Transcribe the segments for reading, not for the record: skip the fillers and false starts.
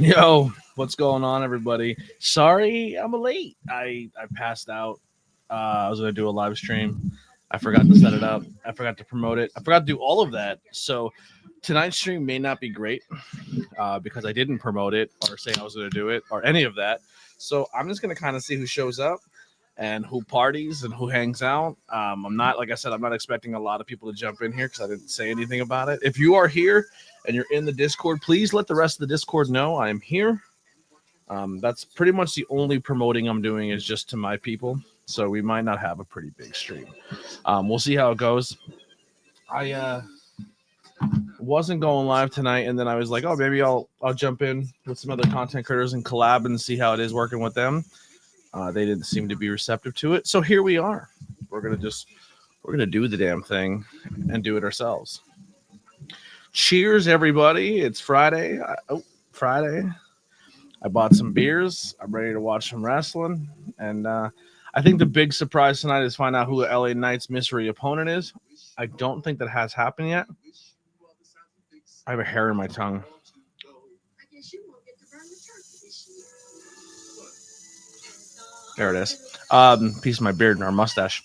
Yo, what's going on, everybody? Sorry, I'm late. I passed out. I was gonna do a live stream. I forgot to set it up. I forgot to promote it. I forgot to do all of that. So tonight's stream may not be great because I didn't promote it or say I was gonna do it or any of that. So I'm just gonna kind of see who shows up and who parties and who hangs out. I'm not, like I said, I'm not expecting a lot of people to jump in here because I didn't say anything about it. If you are here and you're in the Discord, please let the rest of the Discord know I am here. That's pretty much the only promoting I'm doing is just to my people. So we might not have a pretty big stream. We'll see how it goes. I wasn't going live tonight, and then I was like, oh, maybe I'll jump in with some other content creators and collab and see how it is working with them. They didn't seem to be receptive to it. So here we are. We're going to do the damn thing and do it ourselves. Cheers, everybody. It's Friday. Friday. I bought some beers. I'm ready to watch some wrestling. And I think the big surprise tonight is find out who the LA Knight's mystery opponent is. I don't think that has happened yet. I have a hair in my tongue. There it is. Piece of my beard and our mustache.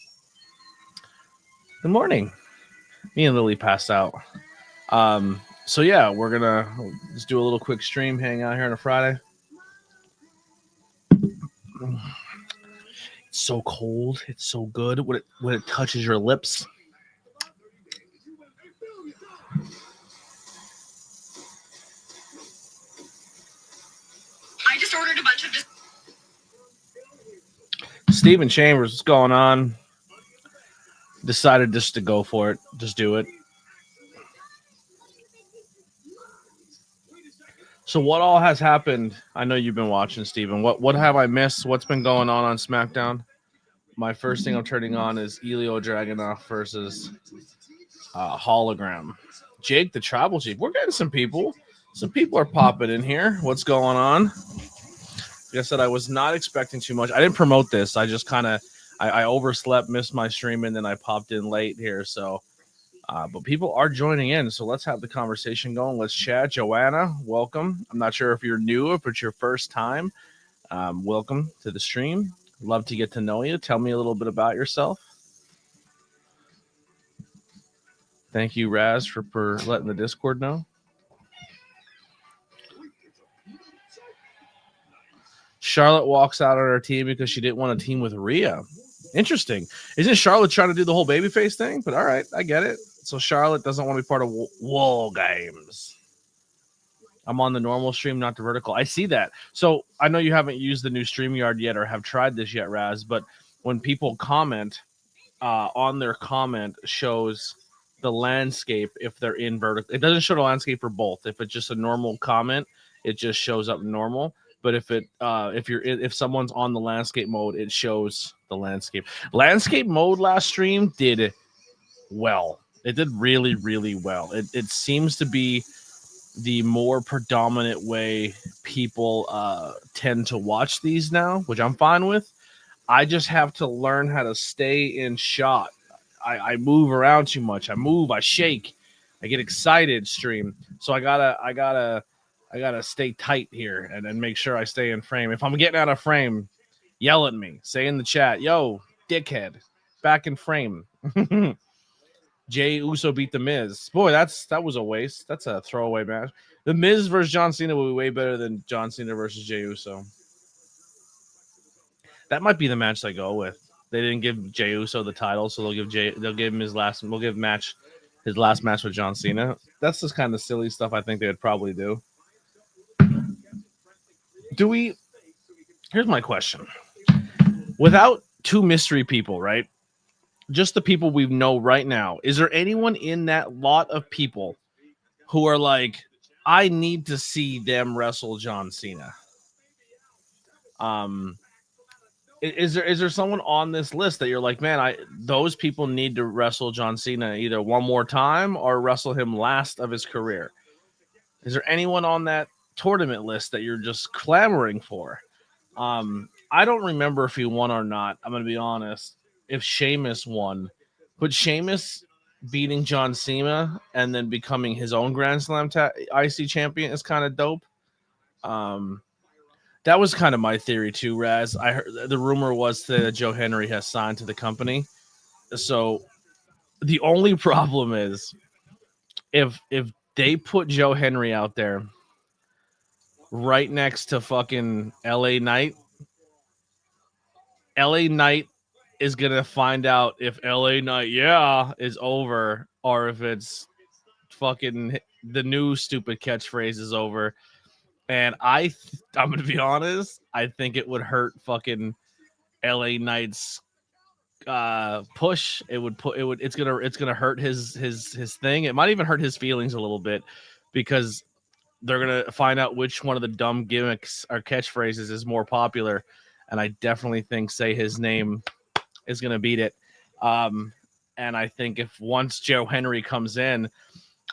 Good morning. Me and Lily passed out. So yeah, we're gonna just do a little quick stream, hang out here on a Friday. It's so cold. It's so good when it touches your lips. I just ordered a bunch of this. Steven Chambers, what's going on? Decided just to go for it. Just do it. So what all has happened? I know you've been watching, Steven. What have I missed? What's been going on Smackdown? My first thing I'm turning on is Elio Dragunov versus Hologram. Jake, the Tribal Chief. We're getting some people. Some people are popping in here. What's going on? Like I said, I was not expecting too much. I didn't promote this. I just kind of I overslept, missed my stream, and then I popped in late here. So, but people are joining in. So let's have the conversation going. Let's chat. Joanna, welcome. I'm not sure if you're new, if it's your first time. Welcome to the stream. Love to get to know you. Tell me a little bit about yourself. Thank you, Raz, for letting the Discord know. Charlotte walks out on her team because she didn't want to team with Rhea. Interesting. Isn't Charlotte trying to do the whole babyface thing? But all right, I get it. So Charlotte doesn't want to be part of Wall Games. I'm on the normal stream, not the vertical. I see that. So I know you haven't used the new StreamYard yet or have tried this yet, Raz, but when people comment, on their comment shows the landscape if they're in vertical. It doesn't show the landscape for both. If it's just a normal comment, it just shows up normal. But if someone's on the landscape mode, it shows the landscape. Landscape mode last stream did well. It did really, really well. It seems to be the more predominant way people tend to watch these now, which I'm fine with. I just have to learn how to stay in shot. I move around too much. I move, I shake, I get excited stream. So I gotta stay tight here and make sure I stay in frame. If I'm getting out of frame, yell at me. Say in the chat, yo, dickhead, back in frame. Jey Uso beat The Miz. Boy, that was a waste. That's a throwaway match. The Miz versus John Cena will be way better than John Cena versus Jey Uso. That might be the match they go with. They didn't give Jey Uso the title, so they'll give him his last. We'll give his last match with John Cena. That's just kind of silly stuff. I think they would probably do. Here's my question. Without two mystery people, right? just the people we know right now, is there anyone in that lot of people who are like, I need to see them wrestle John Cena? Um, is there someone on this list that you're like, man, those people need to wrestle John Cena either one more time or wrestle him last of his career? Is there anyone on that tournament list that you're just clamoring for? I don't remember if he won or not. I'm gonna be honest. If Sheamus won, but Sheamus beating John Cena and then becoming his own Grand Slam IC champion is kind of dope. Um, that was kind of my theory too, Raz. I heard the rumor was that Joe Henry has signed to the company. So the only problem is if they put Joe Henry out there right next to fucking LA Knight is gonna find out if LA Knight is over or if it's fucking the new stupid catchphrase is over. And I'm gonna be honest, I think it would hurt fucking LA Knight's push. It's gonna hurt his thing. It might even hurt his feelings a little bit because they're gonna find out which one of the dumb gimmicks or catchphrases is more popular. And I definitely think say his name is gonna beat it. And I think if once Joe Henry comes in,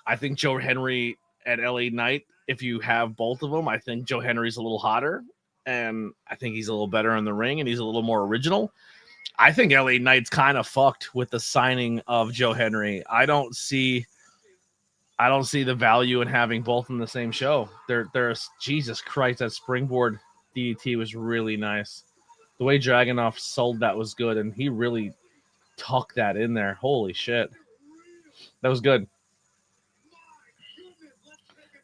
I think Joe Henry and LA Knight, if you have both of them, I think Joe Henry's a little hotter and I think he's a little better in the ring and he's a little more original. I think LA Knight's kind of fucked with the signing of Joe Henry. I don't see the value in having both in the same show. There's Jesus Christ, that springboard DDT was really nice. The way Dragunov sold that was good, and he really tucked that in there. Holy shit. That was good.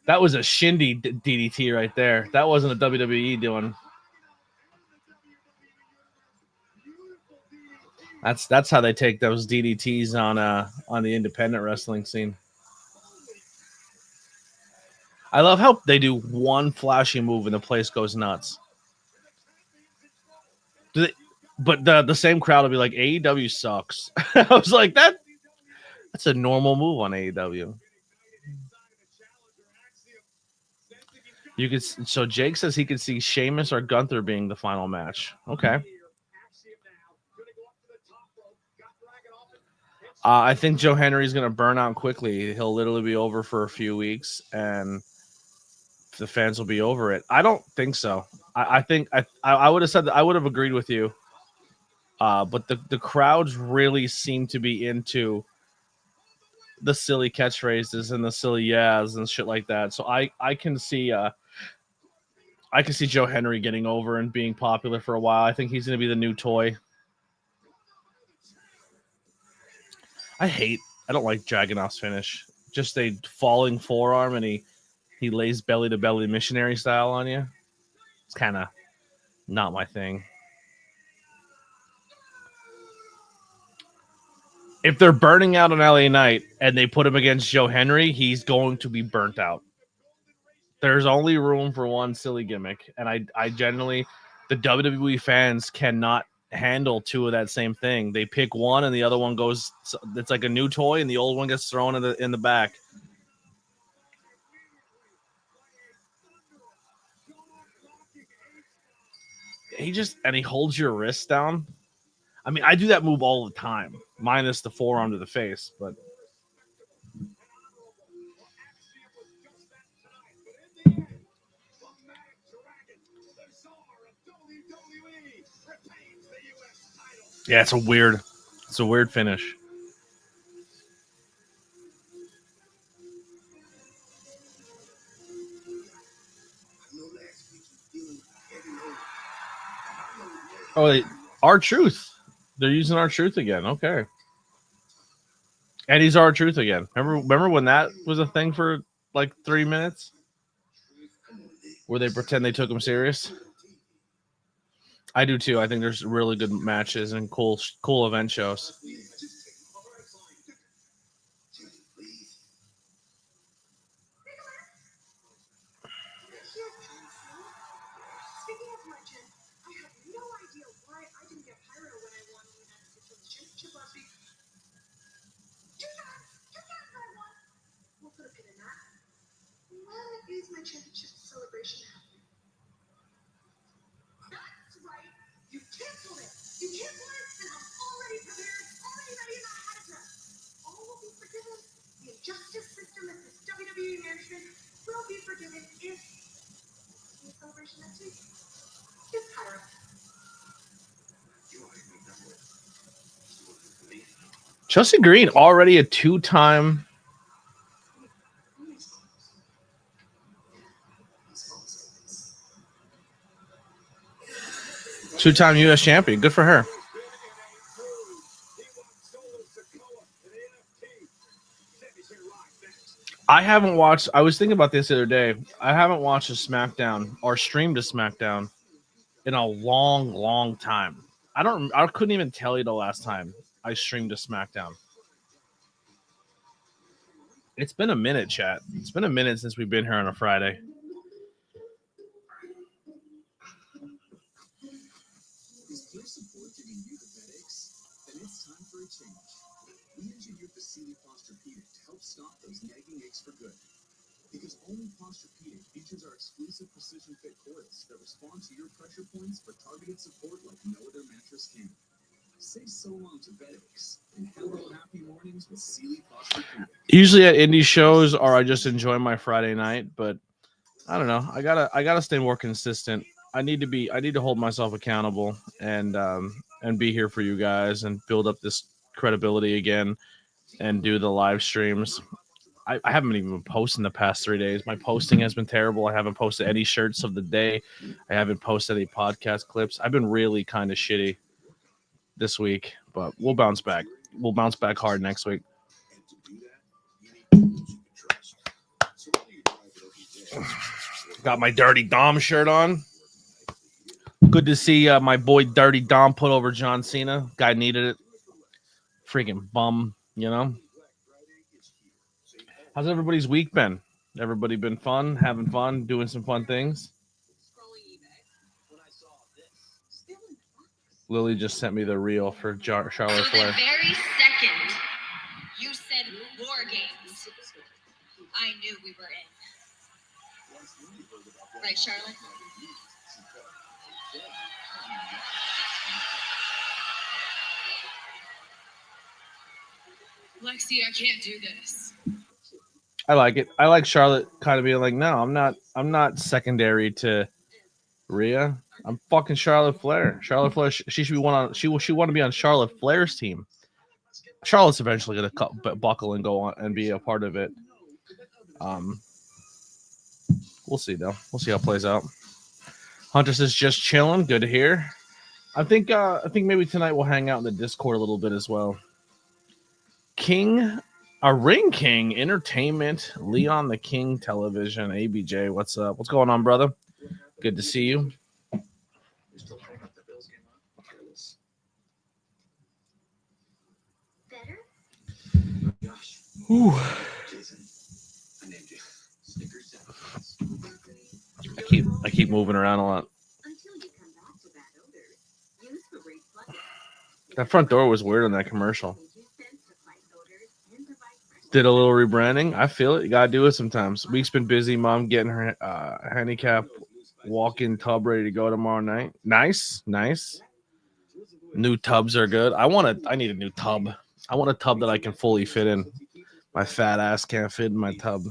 That was a shindy DDT right there. That wasn't a WWE doing. That's how they take those DDTs on the independent wrestling scene. I love how they do one flashy move and the place goes nuts. But the same crowd will be like, AEW sucks. I was like, that's a normal move on AEW. So Jake says he could see Sheamus or Gunther being the final match. Okay. I think Joe Henry's going to burn out quickly. He'll literally be over for a few weeks, and the fans will be over it. I don't think so. I think I would have said that. I would have agreed with you. But the crowds really seem to be into the silly catchphrases and the silly yeahs and shit like that. So I can see Joe Henry getting over and being popular for a while. I think he's going to be the new toy. I don't like Dragunov's finish. Just a falling forearm and he lays belly to belly missionary style on you. It's kind of not my thing. If they're burning out on LA Knight and they put him against Joe Henry, he's going to be burnt out. There's only room for one silly gimmick. And I generally, the WWE fans cannot handle two of that same thing. They pick one and the other one goes, it's like a new toy and the old one gets thrown in the back. He holds your wrist down. I mean, I do that move all the time, minus the forearm to the face, but yeah, it's a weird finish. Oh, R-Truth. They're using R-Truth again. Okay. And he's R-Truth again. Remember when that was a thing for like 3 minutes? Where they pretend they took him serious? I do too. I think there's really good matches and cool event shows. Chelsea Green, already a two-time U.S. champion. Good for her. I haven't watched. I was thinking about this the other day. I haven't watched a SmackDown or streamed a SmackDown in a long, long time. I couldn't even tell you the last time I streamed a SmackDown. It's been a minute, chat. It's been a minute since we've been here on a Friday. Because only Posturepedic features our exclusive precision fit coils that respond to your pressure points for targeted support like no other mattress can. Say so long to bed-aches and hello happy mornings with Sealy Posturepedic. Usually at indie shows, or I just enjoy my Friday night, but I don't know. I gotta stay more consistent. I need to hold myself accountable and be here for you guys and build up this credibility again and do the live streams. I haven't even been posting the past 3 days. My posting has been terrible. I haven't posted any shirts of the day. I haven't posted any podcast clips. I've been really kind of shitty this week, but we'll bounce back. We'll bounce back hard next week. Got my Dirty Dom shirt on. Good to see my boy Dirty Dom put over John Cena. Guy needed it. Freaking bum, you know? How's everybody's week been? Everybody been fun, having fun, doing some fun things? Lily just sent me the reel for Charlotte Flair. The very second you said war games, I knew we were in. Right, Charlotte? Lexi, I can't do this. I like it. I like Charlotte kind of being like, no, I'm not secondary to Rhea. I'm fucking Charlotte Flair. Charlotte Flair, she should be want to be on Charlotte Flair's team. Charlotte's eventually gonna buckle and go on and be a part of it. We'll see though. We'll see how it plays out. Huntress is just chilling. Good to hear. I think maybe tonight we'll hang out in the Discord a little bit as well. Ring King Entertainment, Leon the King Television, ABJ. What's up? What's going on, brother? Good to see you. Whew. I keep moving around a lot. That front door was weird on that commercial. Did a little rebranding. I feel it. You gotta do it sometimes. Week's been busy. Mom getting her handicap walk-in tub ready to go tomorrow night. Nice. New tubs are good. I need a new tub. I want a tub that I can fully fit in. My fat ass can't fit in my tub.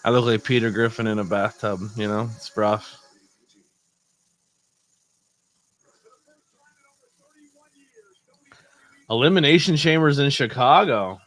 I look like Peter Griffin in a bathtub. You know, it's rough. Elimination Chambers in Chicago.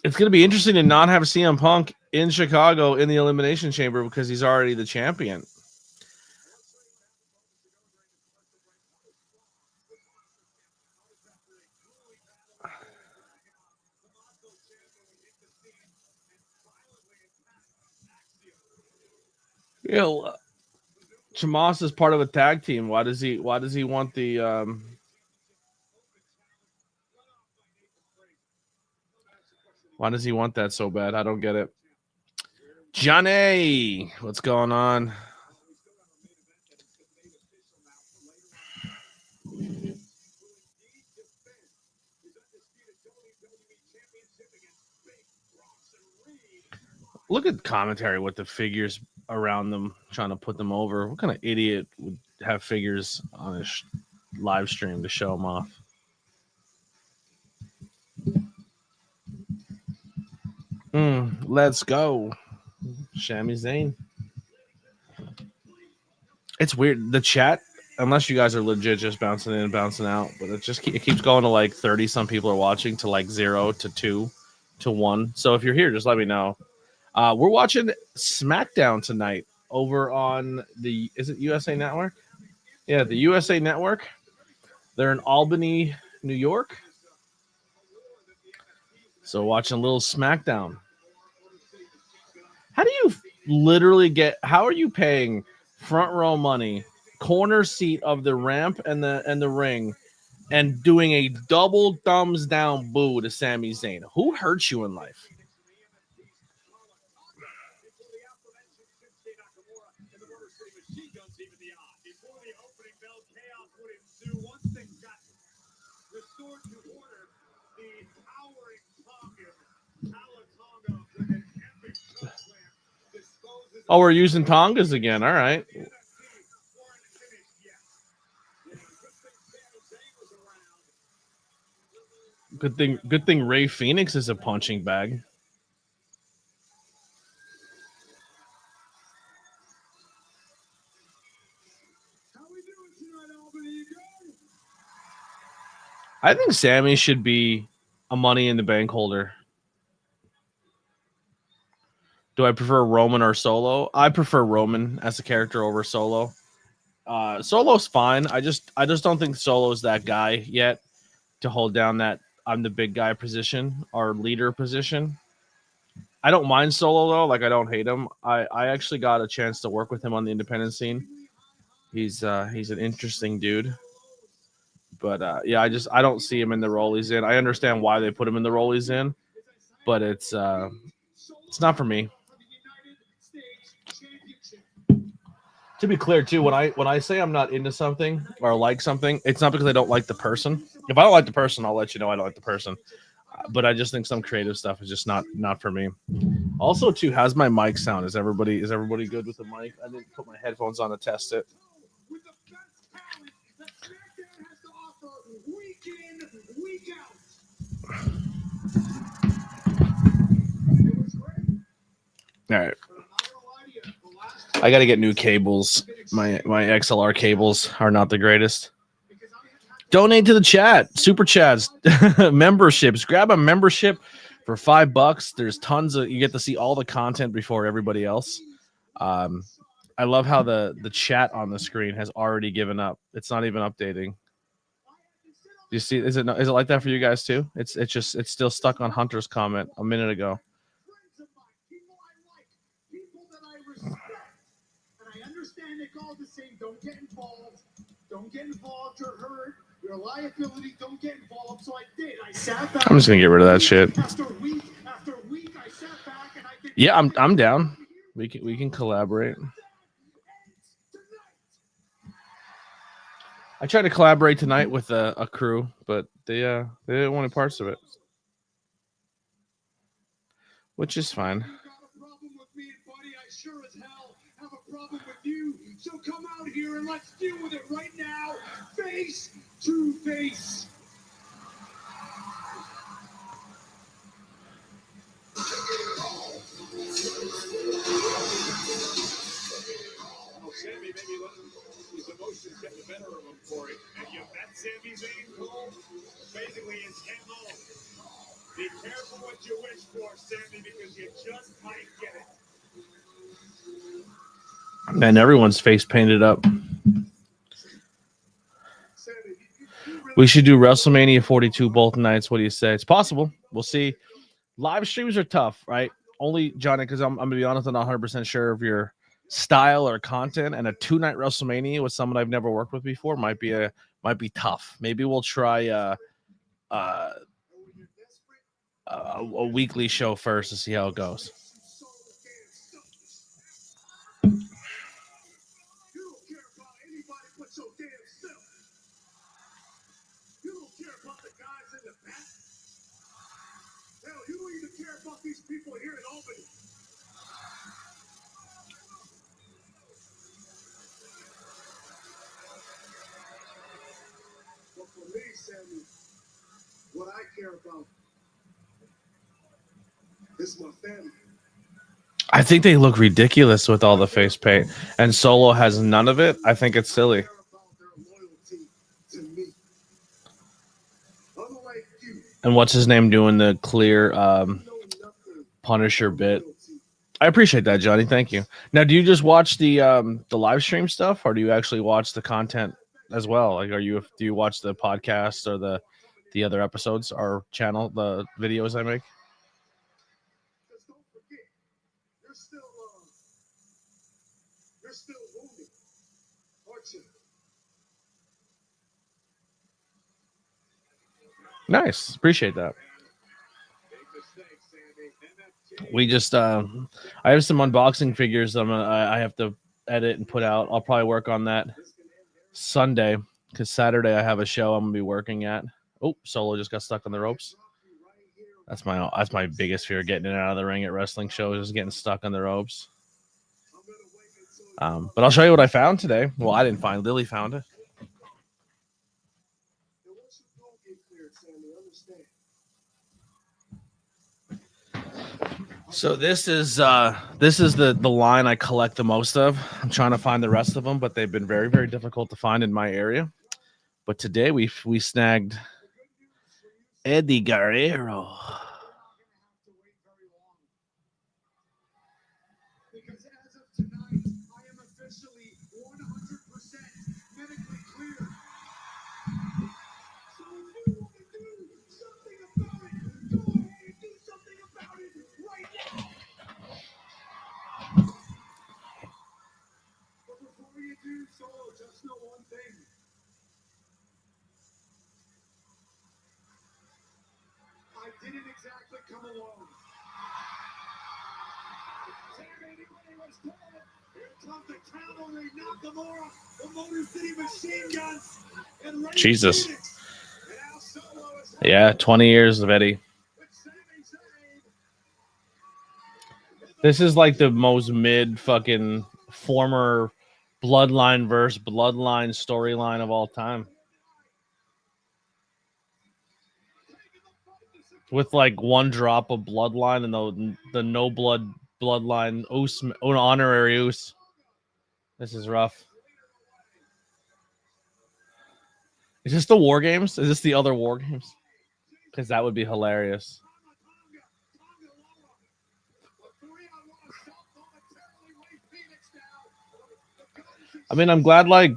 It's going to be interesting to not have CM Punk in Chicago in the Elimination Chamber because he's already the champion. You know, Chamas is part of a tag team. Why does he want the Why does he want that so bad? I don't get it. Johnny, what's going on? Look at commentary with the figures around them, trying to put them over. What kind of idiot would have figures on his live stream to show them off? Let's go. Sami Zayn. It's weird. The chat, unless you guys are legit just bouncing in and bouncing out, but it keeps going to like 30 some people are watching to like 0 to 2 to 1. So if you're here, just let me know. We're watching Smackdown tonight over on is it USA Network? Yeah, the USA Network. They're in Albany, New York. So watching a little Smackdown. How do you how are you paying front row money, corner seat of the ramp and the ring, and doing a double thumbs down boo to Sami Zayn? Who hurts you in life? Oh, we're using Tongas again. All right. Good thing Ray Phoenix is a punching bag. I think Sammy should be a Money in the Bank holder. Do I prefer Roman or Solo? I prefer Roman as a character over Solo. Solo's fine. I just don't think Solo's that guy yet to hold down that I'm the big guy position or leader position. I don't mind Solo though. Like I don't hate him. I actually got a chance to work with him on the independent scene. He's an interesting dude. But yeah, I don't see him in the role he's in. I understand why they put him in the role he's in, but it's not for me. To be clear, too, when I say I'm not into something or like something, it's not because I don't like the person. If I don't like the person, I'll let you know I don't like the person. But I just think some creative stuff is just not for me. Also, too, how's my mic sound? Is everybody good with the mic? I didn't put my headphones on to test it. All right. I got to get new cables. My XLR cables are not the greatest. Donate to the chat, super chats, memberships. Grab a membership for $5. There's tons of you get to see all the content before everybody else. I love how the chat on the screen has already given up. It's not even updating. You see, is it like that for you guys too? It's still stuck on Hunter's comment a minute ago. Don't get involved or hurt. Your liability, don't get involved. So I did. I sat back. I'm just gonna get rid of that shit. After week, I sat back and I did. Yeah, I'm down. We can collaborate. I tried to collaborate tonight with a crew, but they didn't want any parts of it, which is fine. Problem with you, so come out here and let's deal with it right now, face to face. Sammy, maybe his emotions get the better of him for it. And you met Sami Zayn, Cole? Basically, it's him home. Be careful what you wish for, Sammy, because you just might get it. Man, everyone's face painted up. We should do WrestleMania 42 both nights. What do you say? It's possible. We'll see. Live streams are tough, right? Only, Johnny, because I'm going to be honest, I'm not 100% sure of your style or content. And a 2-night WrestleMania with someone I've never worked with before might be tough. Maybe we'll try a weekly show first to see how it goes. What I care about is my family. I think they look ridiculous with all the face paint, and Solo has none of it. I think it's silly. And what's his name doing the clear Punisher bit? I appreciate that, Johnny. Thank you. Now, do you just watch the live stream stuff, or do you actually watch the content as well? Like, do you watch the podcast or the other episodes or channel the videos I make? You're still wounded, aren't you? Nice, appreciate that. We just I have some unboxing figures I have to edit and put out. I'll probably work on that Sunday because Saturday I have a show I'm gonna be working at. Oh, Solo just got stuck on the ropes. That's my biggest fear, getting in and out of the ring at wrestling shows, is getting stuck on the ropes. But I'll show you what I found today. Well, I didn't find. Lily found it. So this is the line I collect the most of. I'm trying to find the rest of them, but they've been very, very difficult to find in my area. But today we snagged Eddie Guerrero. Because as of tonight, I am officially 100% medically cleared. So if you want to do something about it, go ahead and do something about it right now. But before you do so, just know one thing. I didn't exactly come alone. Here comes the cavalry, Nakamura, the Motor City Machine Guns, and Ray Jesus. Phoenix. And now Solo is Yeah, 20 years of Eddie. with Sami Zayn. This is like the most mid fucking former Bloodline versus Bloodline storyline of all time. With like one drop of Bloodline and the no blood Bloodline honorary Oos. This is rough. Is this the War Games? Is this the other War Games? Because that would be hilarious. I mean, I'm glad like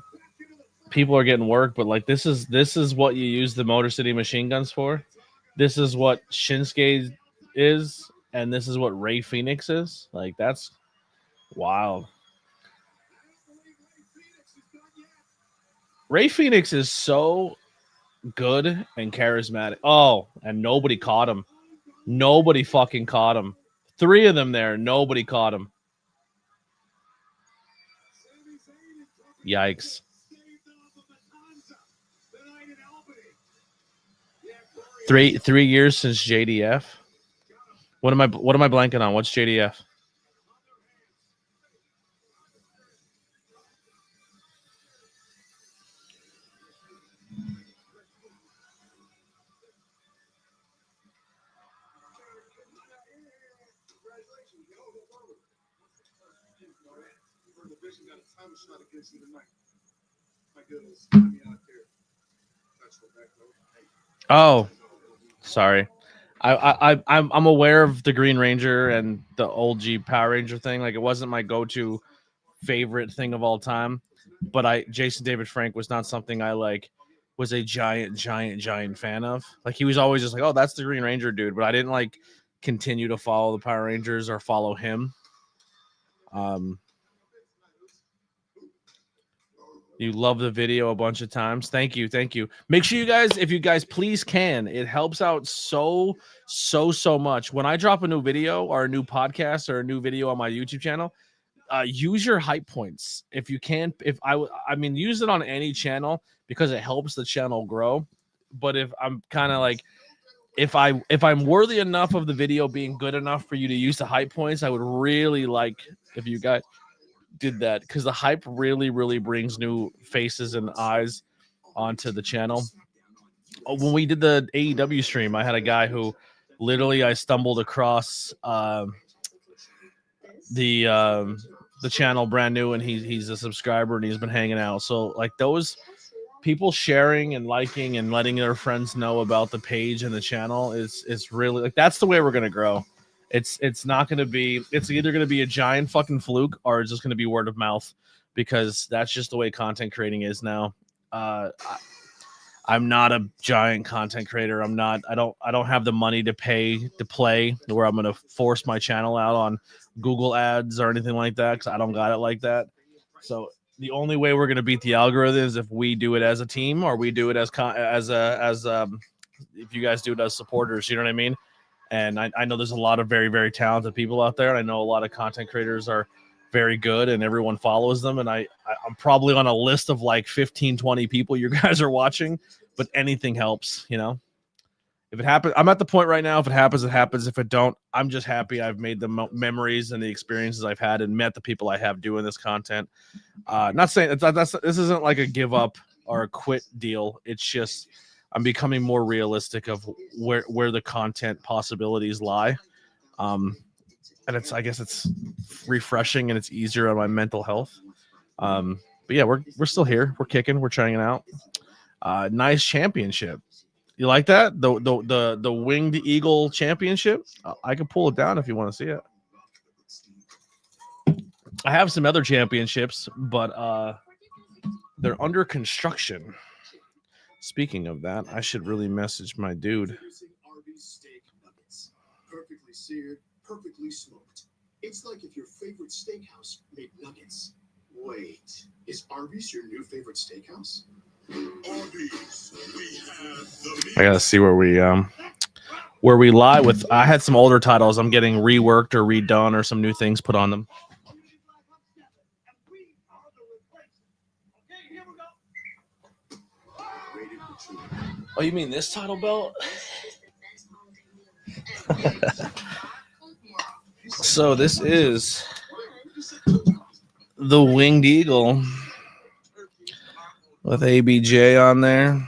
people are getting work, but like this is what you use the Motor City Machine Guns for. This is what Shinsuke is, and this is what Ray Phoenix is. Like that's wild. Ray Phoenix is so good and charismatic. Oh, and nobody caught him. Nobody fucking caught him. 3 of them there. Nobody caught him. Yikes. 3 years since JDF. What am I blanking on? What's JDF? Oh, sorry. I'm aware of the Green Ranger and the old G Power Ranger thing. Like it wasn't my go-to favorite thing of all time, but Jason David Frank was not something I like was a giant fan of. Like he was always just like, oh, that's the Green Ranger dude, but I didn't like continue to follow the Power Rangers or follow him. You love the video a bunch of times. Thank you. Thank you. Make sure you guys, if you guys please can, it helps out so much. When I drop a new video or a new podcast or a new video on my YouTube channel, use your hype points. If you can, I mean, use it on any channel because it helps the channel grow. But if I'm kind of like, if I'm worthy enough of the video being good enough for you to use the hype points, I would really like if you guys did that, because the hype really brings new faces and eyes onto the channel. When we did the AEW stream, I had a guy who literally I stumbled across the channel brand new, and he's a subscriber and he's been hanging out. So like those people sharing and liking and letting their friends know about the page and the channel is really like, that's the way we're gonna grow. It's not gonna be, it's either gonna be a giant fucking fluke or it's just gonna be word of mouth, because that's just the way content creating is now. I'm not a giant content creator. I don't have the money to pay to play where I'm gonna force my channel out on Google ads or anything like that, because I don't got it like that. So the only way we're gonna beat the algorithm is if we do it as a team, or we do it as if you guys do it as supporters. You know what I mean? And I know there's a lot of very talented people out there, and I know a lot of content creators are very good and everyone follows them, and I'm probably on a list of like 15-20 people you guys are watching, but anything helps, you know. If it happens, I'm at the point right now, if it happens, it happens. If it don't, I'm just happy I've made the memories and the experiences I've had and met the people I have doing this content. Not saying this isn't like a give up or a quit deal. It's just I'm becoming more realistic of where the content possibilities lie. And I guess it's refreshing and it's easier on my mental health. But yeah, we're still here. We're kicking. We're trying it out. Nice championship. You like that? The Winged Eagle Championship? I can pull it down if you want to see it. I have some other championships, but they're under construction. Speaking of that, I should really message my dude. Perfectly seared, perfectly smoked. It's like if your favorite steakhouse made nuggets. Wait, is Arby's your new favorite steakhouse? Arby's, we have the I gotta see where we lie with. I had some older titles. I'm getting reworked or redone or some new things put on them. Oh, you mean this title belt? So this is the Winged Eagle with ABJ on there.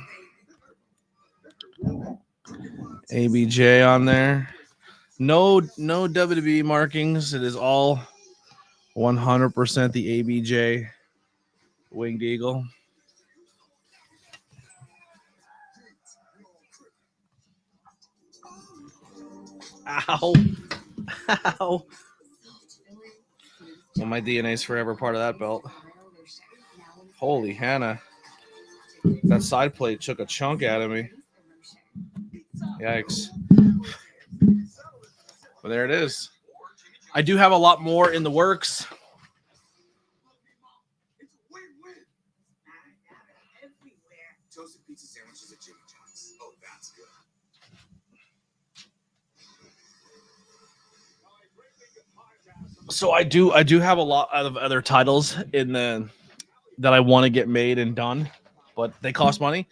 ABJ on there. No WWE markings. It is all 100% the ABJ Winged Eagle. Ow. Ow. Well, my DNA is forever part of that belt. Holy Hannah. That side plate took a chunk out of me. Yikes. But there it is. I do have a lot more in the works. toasted pizza sandwiches at Jimmy John's. Oh, that's good. So I do have a lot of other titles in the that I want to get made and done, but they cost money,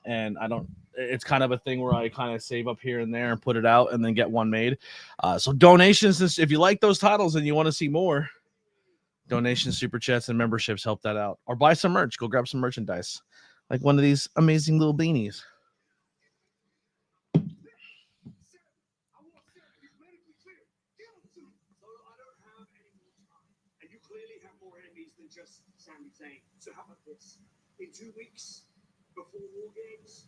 and I don't. It's kind of a thing where I kind of save up here and there and put it out and then get one made. So donations, if you like those titles and you want to see more, donations, super chats, and memberships help that out. Or buy some merch. Go grab some merchandise, like one of these amazing little beanies. Just Sami Zayn. So how about this? In 2 weeks, before War Games,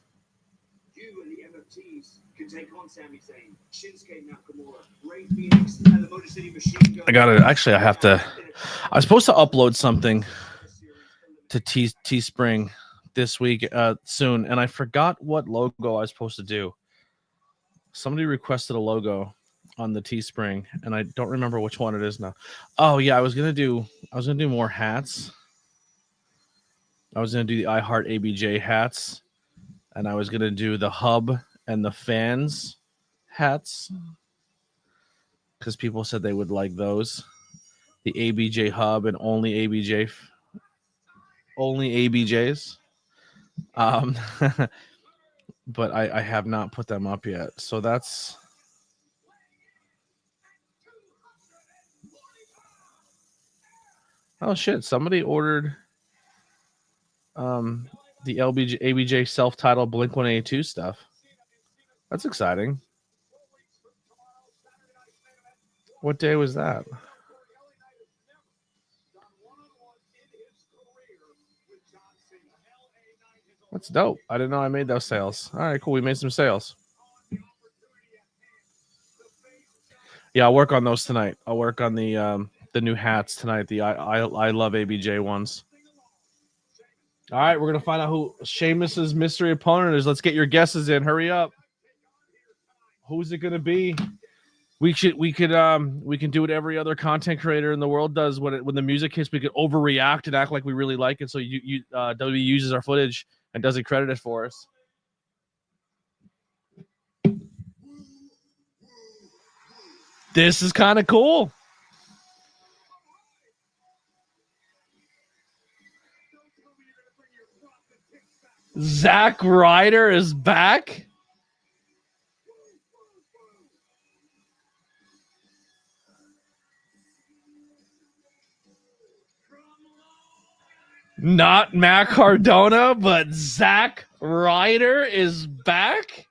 you and the MFTs can take on Sami Zayn, Shinsuke Nakamura, Rey Fenix, and the Motor City Machine Gun. I have to. I was supposed to upload something to Teespring this week soon, and I forgot what logo I was supposed to do. Somebody requested a logo on the Teespring, and I don't remember which one it is now. Oh yeah, I was gonna do more hats. I was going to do the I Heart ABJ hats, and I was going to do the hub and the fans hats because people said they would like those. The ABJ hub and only ABJs. But I have not put them up yet. So that's oh shit! Somebody ordered the ABJ self-titled Blink-182 stuff. That's exciting. What day was that? That's dope. I didn't know I made those sales. All right, cool. We made some sales. Yeah, I'll work on those tonight. I'll work on the new hats tonight. The I love ABJ ones. All right, we're gonna find out who Sheamus's mystery opponent is. Let's get your guesses in. Hurry up. Who's it gonna be? We can do what every other content creator in the world does when the music hits. We could overreact and act like we really like it. So WWE uses our footage and doesn't credit it for us. This is kind of cool. Zack Ryder is back. Not Matt Cardona, but Zack Ryder is back.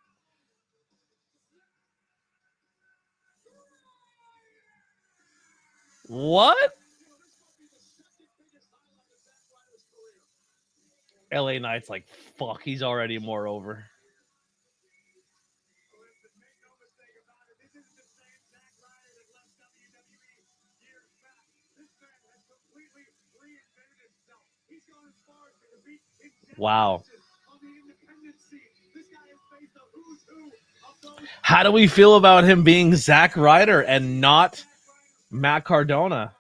What? LA Knight's like, fuck, he's already more over. Wow. How do we feel about him being Zack Ryder and not Matt Cardona?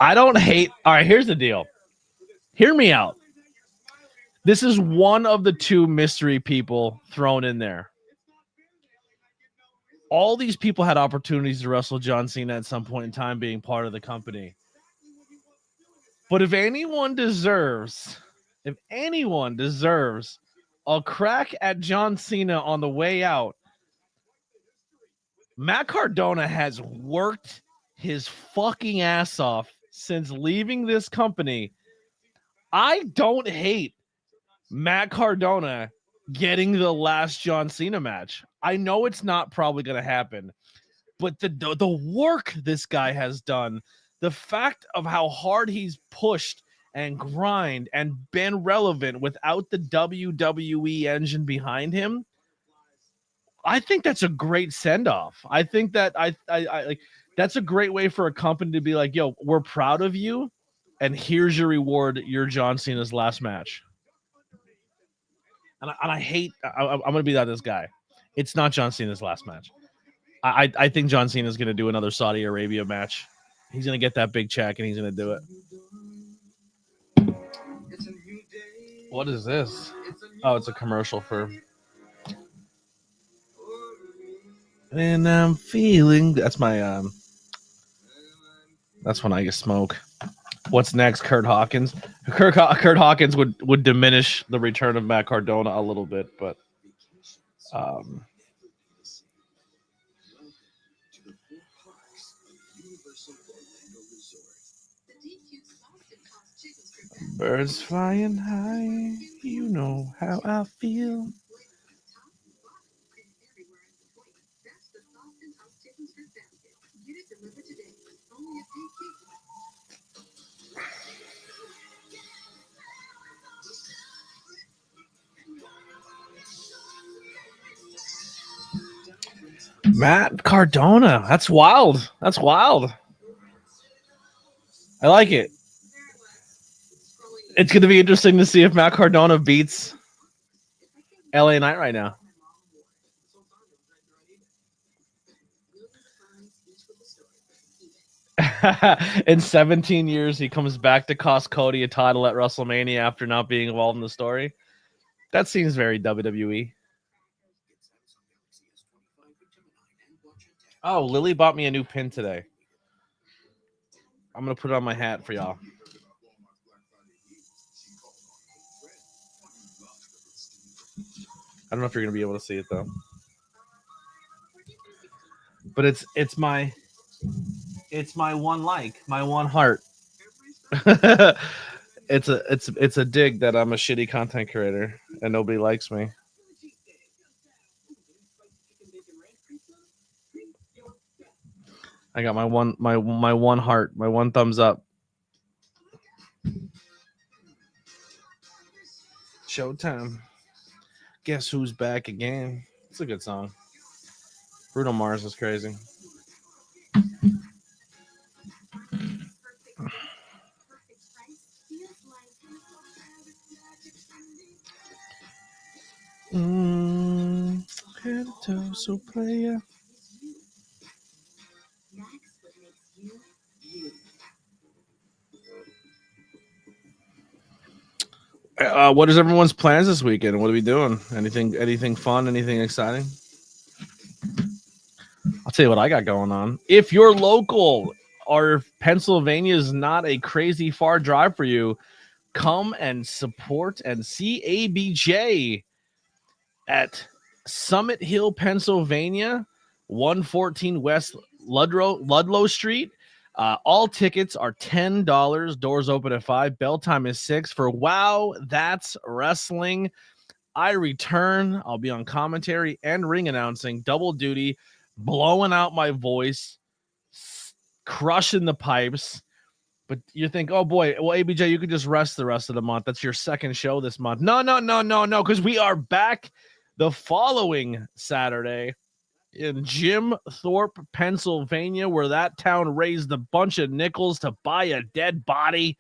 I don't hate. All right, here's the deal. Hear me out. This is one of the two mystery people thrown in there. All these people had opportunities to wrestle John Cena at some point in time being part of the company. But if anyone deserves a crack at John Cena on the way out, Matt Cardona has worked his fucking ass off since leaving this company. I don't hate Matt Cardona getting the last John Cena match. I know it's not probably going to happen, but the work this guy has done, the fact of how hard he's pushed and grind and been relevant without the WWE engine behind him, I think that's a great send-off. I think that I like that's a great way for a company to be like, yo, we're proud of you, and here's your reward, your John Cena's last match. And I hate, I'm going to be this guy. It's not John Cena's last match. I think John Cena is going to do another Saudi Arabia match. He's going to get that big check, and he's going to do it. What is this? Oh, it's a commercial for... And I'm feeling... That's my... That's when I get smoke. What's next? Kurt Hawkins. Kurt Hawkins would diminish the return of Matt Cardona a little bit, but birds flying high, you know how I feel. Matt Cardona. That's wild. That's wild. I like it. It's going to be interesting to see if Matt Cardona beats LA Knight right now. In 17 years, he comes back to cost Cody a title at WrestleMania after not being involved in the story. That seems very WWE. Oh, Lily bought me a new pin today. I'm going to put it on my hat for y'all. I don't know if you're going to be able to see it, though. But it's my one like, my one heart. It's a dig that I'm a shitty content creator and nobody likes me. I got my one heart, my one thumbs up. Showtime. Guess who's back again? It's a good song. Bruno Mars is crazy. Head to toe, so player. What is everyone's plans this weekend? What are we doing? Anything fun? Anything exciting? I'll tell you what I got going on. If you're local or if Pennsylvania is not a crazy far drive for you, come and support and see ABJ at Summit Hill, Pennsylvania, 114 West Ludlow Street. All tickets are $10. Doors open at 5. Bell time is 6. For Wow, That's Wrestling, I return. I'll be on commentary and ring announcing, double duty, blowing out my voice, crushing the pipes. But you think, oh boy, well, ABJ, you could just rest the rest of the month. That's your second show this month. No, because we are back the following Saturday in Jim Thorpe, Pennsylvania, where that town raised a bunch of nickels to buy a dead body,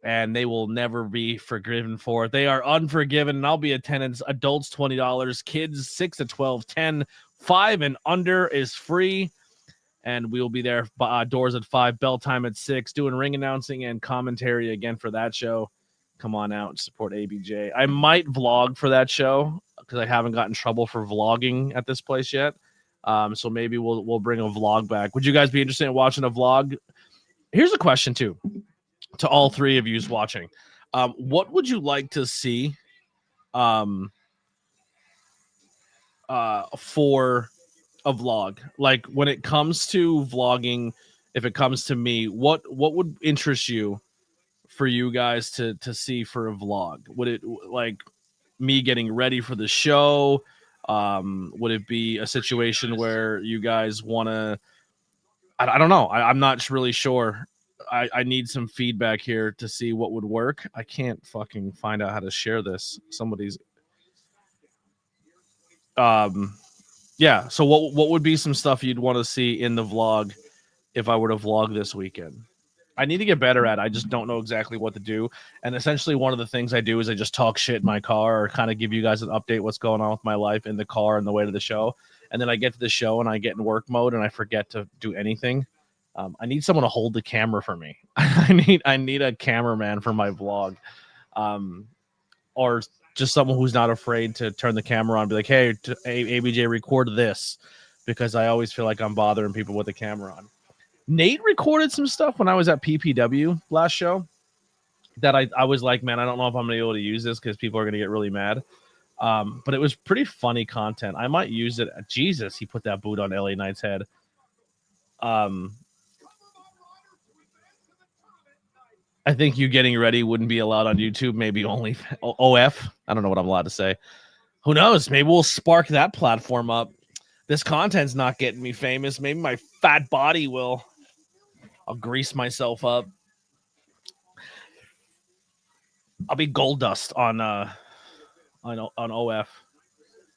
and they will never be forgiven for it. They are unforgiven, and I'll be attendance. Adults, $20. Kids, 6 to 12, 10. 5 and under is free. And we'll be there, doors at 5, bell time at 6, doing ring announcing and commentary again for that show. Come on out and support ABJ. I might vlog for that show because I haven't gotten in trouble for vlogging at this place yet. So maybe we'll bring a vlog back. Would you guys be interested in watching a vlog? Here's a question, too, to all three of you watching. What would you like to see for a vlog? Like, when it comes to vlogging, if it comes to me, what would interest you for you guys to see for a vlog? Would it, like, me getting ready for the show? Would it be a situation where you guys want to, I don't know. I'm not really sure. I need some feedback here to see what would work. I can't fucking find out how to share this. Somebody's yeah, so what would be some stuff you'd want to see in the vlog if I were to vlog this weekend? I need to get better at it. I just don't know exactly what to do. And essentially one of the things I do is I just talk shit in my car or kind of give you guys an update what's going on with my life in the car on the way to the show. And then I get to the show and I get in work mode and I forget to do anything. I need someone to hold the camera for me. I need a cameraman for my vlog. Or just someone who's not afraid to turn the camera on and be like, hey, ABJ, record this, because I always feel like I'm bothering people with the camera on. Nate recorded some stuff when I was at PPW last show that I was like, man, I don't know if I'm going to be able to use this because people are going to get really mad. But it was pretty funny content. I might use it. Jesus, he put that boot on LA Knight's head. I think you getting ready wouldn't be allowed on YouTube. Maybe only OF. I don't know what I'm allowed to say. Who knows? Maybe we'll spark that platform up. This content's not getting me famous. Maybe my fat body will. I'll grease myself up. I'll be gold dust on OF.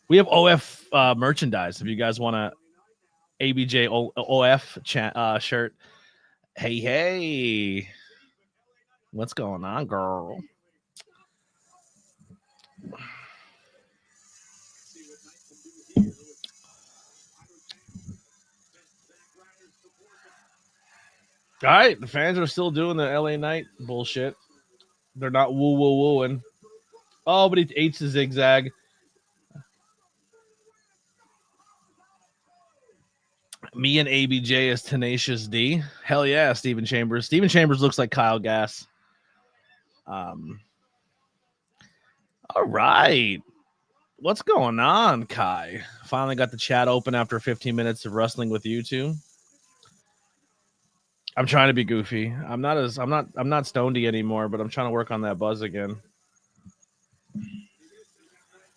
We have OF merchandise. If you guys want a ABJ OF shirt, hey, what's going on, girl? All right, the fans are still doing the LA Knight bullshit. They're not woo woo wooing. Oh, but he ate the zigzag. Me and ABJ as Tenacious D. Hell yeah, Steven Chambers. Steven Chambers looks like Kyle Gass. All right. What's going on, Kai? Finally got the chat open after 15 minutes of wrestling with you two. I'm trying to be goofy. I'm not stonedy anymore, but I'm trying to work on that buzz again. But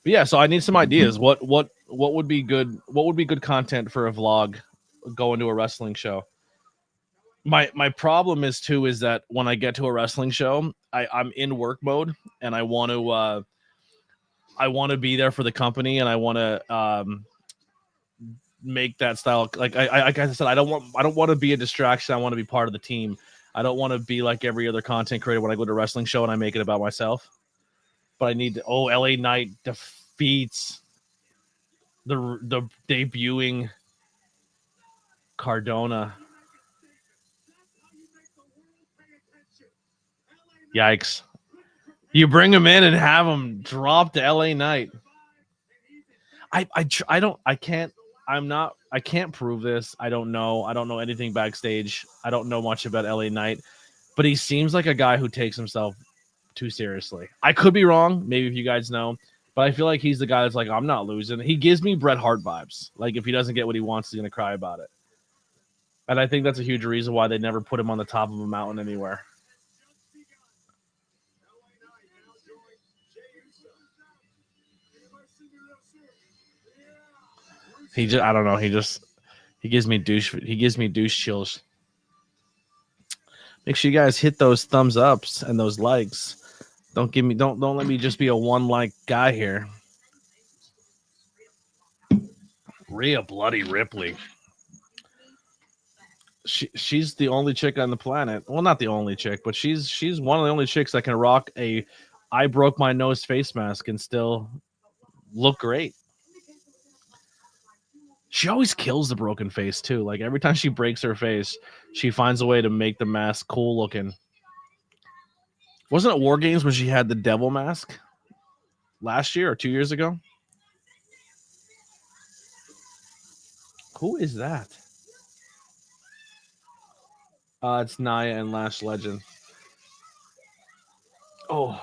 yeah, so I need some ideas. What would be good? What would be good content for a vlog going to a wrestling show? My problem is that when I get to a wrestling show, I'm in work mode and I want to be there for the company and I want to make that style. Like I said, I don't want to be a distraction. I want to be part of the team. I don't want to be like every other content creator when I go to a wrestling show and I make it about myself. But I need to. Oh, LA Knight defeats the debuting Cardona. Yikes. You bring him in and have him drop the LA Knight. I can't prove this. I don't know anything backstage. I don't know much about LA Knight, but he seems like a guy who takes himself too seriously. I could be wrong. Maybe if you guys know, but I feel like he's the guy that's like, I'm not losing. He gives me Bret Hart vibes. Like if he doesn't get what he wants, he's going to cry about it. And I think that's a huge reason why they never put him on the top of a mountain anywhere. I don't know. He gives me douche chills. Make sure you guys hit those thumbs ups and those likes. Don't let me just be a one like guy here. Rhea Bloody Ripley. She's the only chick on the planet. Well, not the only chick, but she's one of the only chicks that can rock a I broke my nose face mask and still look great. She always kills the broken face too. Like every time she breaks her face, she finds a way to make the mask cool looking. Wasn't it War Games when she had the devil mask last year or 2 years ago? Who is that? It's Nia and Lash Legend. Oh,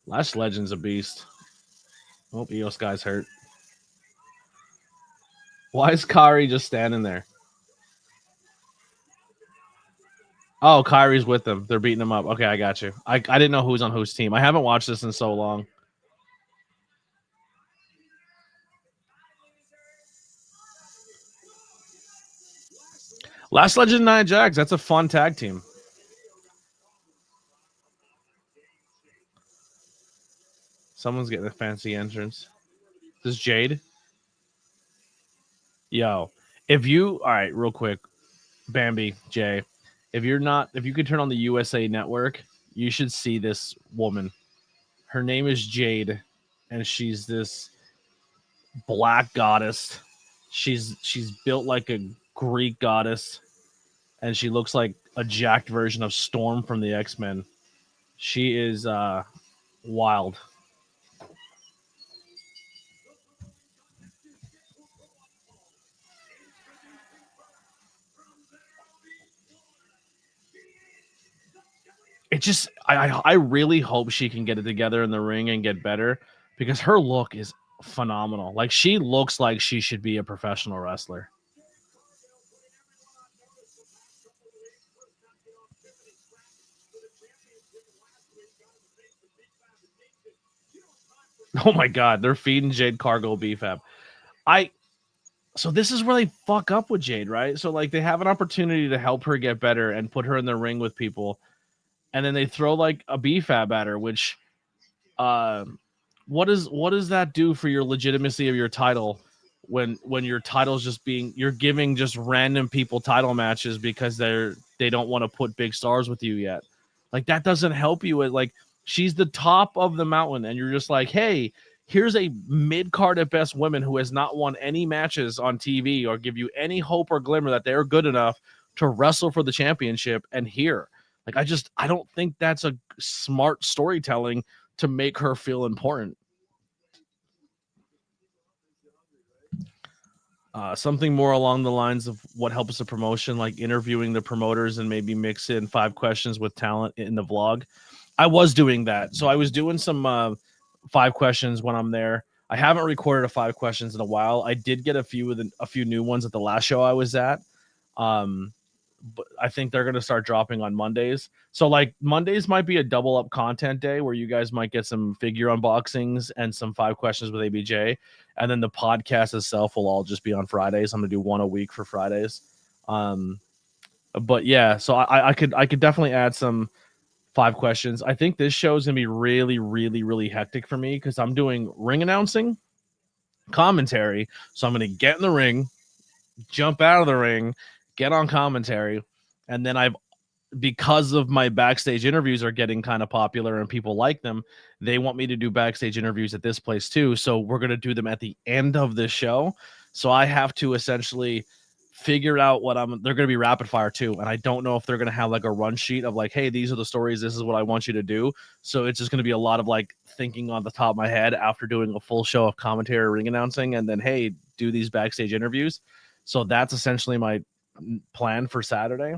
Lash Legend's a beast. Oh, Io Sky's hurt. Why is Kairi just standing there? Oh, Kyrie's with them. They're beating him up. Okay, I got you. I didn't know who's on whose team. I haven't watched this in so long. Last Legend, Nia Jax. That's a fun tag team. Someone's getting a fancy entrance. This is Jade. Yo, all right, real quick, Bambi, Jay, if you could turn on the USA Network, you should see this woman. Her name is Jade, and she's this black goddess. She's built like a Greek goddess, and she looks like a jacked version of Storm from the X-Men. She is wild. It just, I really hope she can get it together in the ring and get better because her look is phenomenal. Like she looks like she should be a professional wrestler. Oh my God, they're feeding Jade Cargill BFAB. So this is where they fuck up with Jade, right? So like they have an opportunity to help her get better and put her in the ring with people. And then they throw like a BFAB at her, which what does that do for your legitimacy of your title when your title's just you're giving just random people title matches because they don't want to put big stars with you yet. Like that doesn't help you with like she's the top of the mountain and you're just like, hey, here's a mid-card at best woman who has not won any matches on TV or give you any hope or glimmer that they're good enough to wrestle for the championship and here. Like, I don't think that's a smart storytelling to make her feel important. Something more along the lines of what helps the promotion, like interviewing the promoters and maybe mix in 5 questions with talent in the vlog. I was doing that. So I was doing some 5 questions when I'm there. I haven't recorded a 5 questions in a while. I did get a few new ones at the last show I was at. But I think they're going to start dropping on Mondays. So like Mondays might be a double up content day where you guys might get some figure unboxings and some 5 questions with ABJ. And then the podcast itself will all just be on Fridays. I'm going to do one a week for Fridays. But yeah, so I could definitely add some 5 questions. I think this show is going to be really, really, really hectic for me because I'm doing ring announcing, commentary. So I'm going to get in the ring, jump out of the ring, get on commentary, and then because of my backstage interviews are getting kind of popular and people like them, they want me to do backstage interviews at this place too. So we're going to do them at the end of this show. So I have to essentially figure out they're going to be rapid fire too. And I don't know if they're going to have like a run sheet of like, hey, these are the stories. This is what I want you to do. So it's just going to be a lot of like thinking on the top of my head after doing a full show of commentary, ring announcing, and then, hey, do these backstage interviews. So that's essentially my plan for Saturday,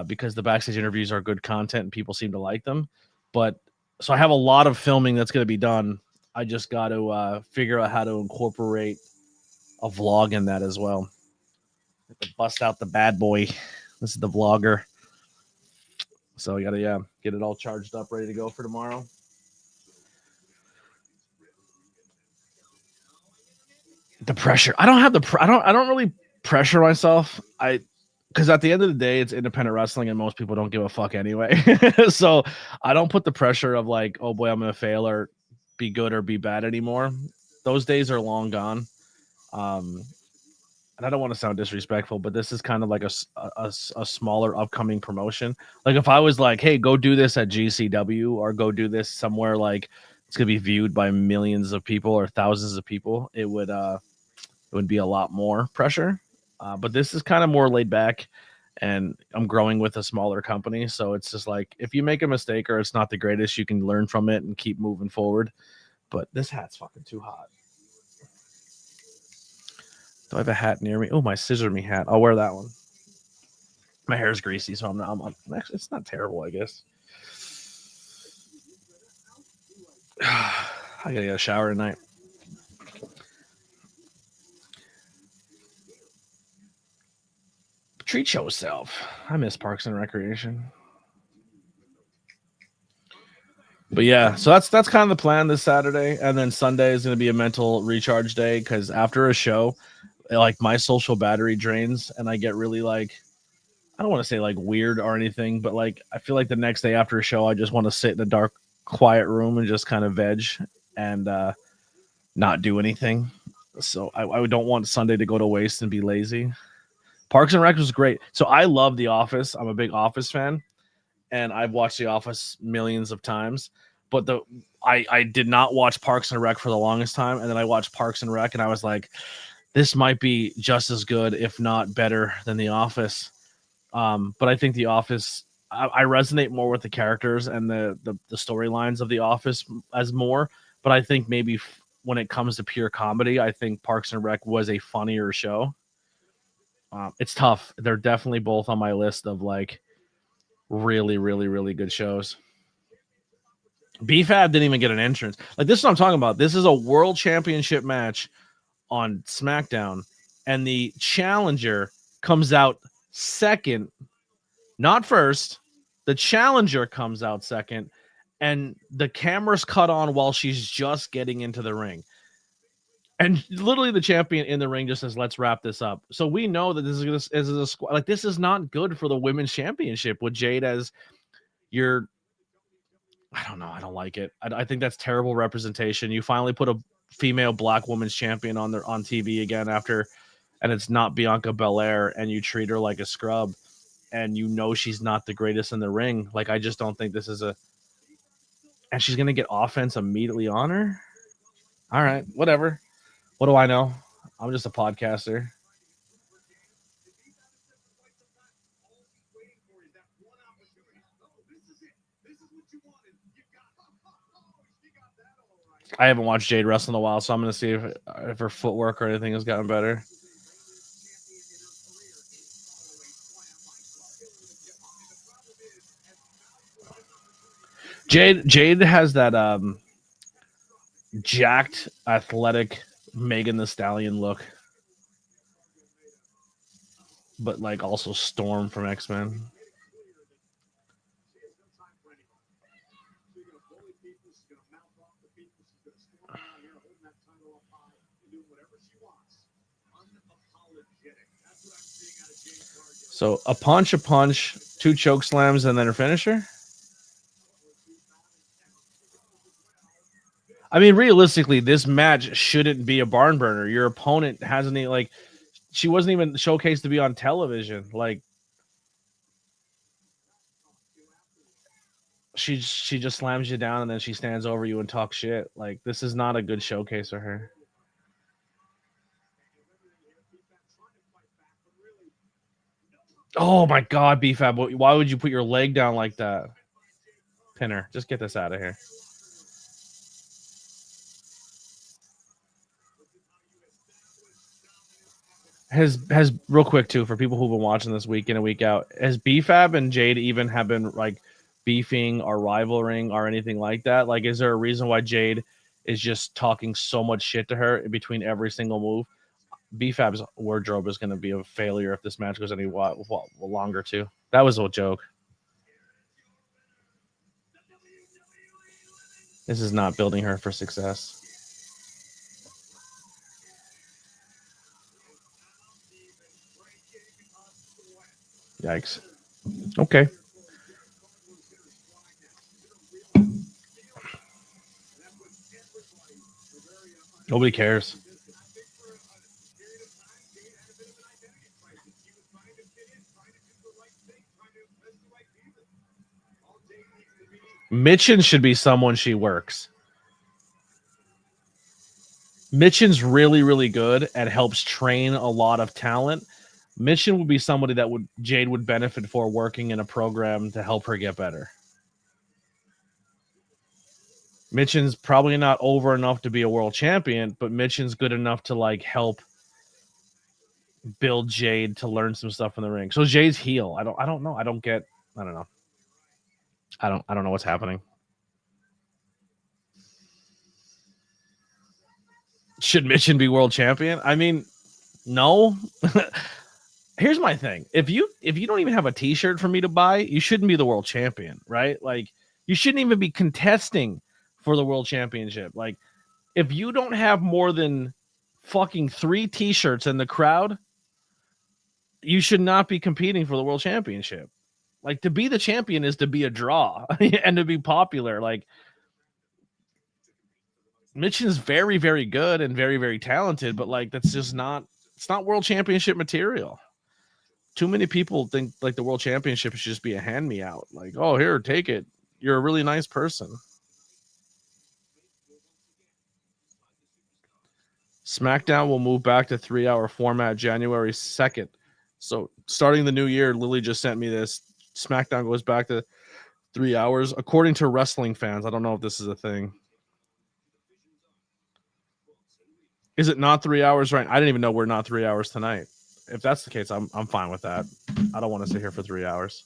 because the backstage interviews are good content and people seem to like them. But so I have a lot of filming that's going to be done. I just got to figure out how to incorporate a vlog in that as well. I have to bust out the bad boy. This is the vlogger. So you got to get it all charged up, ready to go for tomorrow. The pressure. I don't have I don't really pressure myself. Because at the end of the day, it's independent wrestling and most people don't give a fuck anyway. So I don't put the pressure of like, oh boy, I'm going to fail or be good or be bad anymore. Those days are long gone. And I don't want to sound disrespectful, but this is kind of like a smaller upcoming promotion. Like if I was like, hey, go do this at GCW or go do this somewhere like it's going to be viewed by millions of people or thousands of people, it would be a lot more pressure. But this is kind of more laid back, and I'm growing with a smaller company. So it's just like, if you make a mistake or it's not the greatest, you can learn from it and keep moving forward. But this hat's fucking too hot. Do I have a hat near me? Oh, my scissor me hat. I'll wear that one. My hair's greasy, so I'm actually, it's not terrible, I guess. I gotta get a shower tonight. Treat yourself. I miss Parks and Recreation. But yeah, so that's kind of the plan this Saturday, and then Sunday is going to be a mental recharge day because after a show, like my social battery drains, and I get really like, I don't want to say like weird or anything, but like I feel like the next day after a show, I just want to sit in a dark, quiet room and just kind of veg and not do anything. So I don't want Sunday to go to waste and be lazy. Parks and Rec was great. So I love The Office. I'm a big Office fan, and I've watched The Office millions of times. But I did not watch Parks and Rec for the longest time, and then I watched Parks and Rec, and I was like, this might be just as good, if not better, than The Office. But I think The Office, I resonate more with the characters and the storylines of The Office as more. But I think maybe when it comes to pure comedy, I think Parks and Rec was a funnier show. It's tough. They're definitely both on my list of like really, really, really good shows. BFAB didn't even get an entrance. Like, this is what I'm talking about. This is a world championship match on Smackdown, and the challenger comes out second, not first. The challenger comes out second, and the camera's cut on while she's just getting into the ring. And literally the champion in the ring just says, let's wrap this up. So we know that this is a squad. Like, this is not good for the women's championship with Jade as your, I don't know. I don't like it. I think that's terrible representation. You finally put a female black women's champion on TV again and it's not Bianca Belair, and you treat her like a scrub, and you know she's not the greatest in the ring. Like, I just don't think this is and she's going to get offense immediately on her. All right, whatever. What do I know? I'm just a podcaster. I haven't watched Jade wrestle in a while, so I'm gonna see if her footwork or anything has gotten better. Jade has that jacked, athletic Megan Thee Stallion look, but like also Storm from X-Men. So a punch, 2 choke slams, and then her finisher. I mean, realistically, this match shouldn't be a barn burner. Your opponent hasn't even, like, she wasn't even showcased to be on television. Like, she just slams you down and then she stands over you and talks shit. Like, this is not a good showcase for her. Oh my God, BFAB! Why would you put your leg down like that? Pinner, just get this out of here. Has real quick too, for people who've been watching this week in and week out, has BFAB and Jade even have been like beefing or rivaling or anything like that? Like, is there a reason why Jade is just talking so much shit to her in between every single move? BFAB's wardrobe is going to be a failure if this match goes any longer too. That was a joke. This is not building her for success. Yikes. Okay. Nobody cares. Mitchin should be someone she works. Mitchin's really, really good and helps train a lot of talent. Mitchin would be somebody that Jade would benefit for working in a program to help her get better. Mitchin's probably not over enough to be a world champion, but Mitchin's good enough to like help build Jade to learn some stuff in the ring. So Jade's heel. I don't know. I don't know. I don't know what's happening. Should Mitchin be world champion? I mean, no. Here's my thing. If you don't even have a t-shirt for me to buy, you shouldn't be the world champion, right? Like, you shouldn't even be contesting for the world championship. Like, if you don't have more than fucking 3 t-shirts in the crowd, you should not be competing for the world championship. Like, to be the champion is to be a draw and to be popular. Like, Mitchin is very, very good and very, very talented, but like, that's just not, it's not world championship material. Too many people think like the world championship should just be a hand me out. Like, oh, here, take it. You're a really nice person. Smackdown will move back to 3-hour format January 2nd. So starting the new year, Lily just sent me this. Smackdown goes back to 3 hours. According to wrestling fans, I don't know if this is a thing. Is it not 3 hours right? I didn't even know we're not 3 hours tonight. If that's the case, I'm fine with that. I don't want to sit here for 3 hours.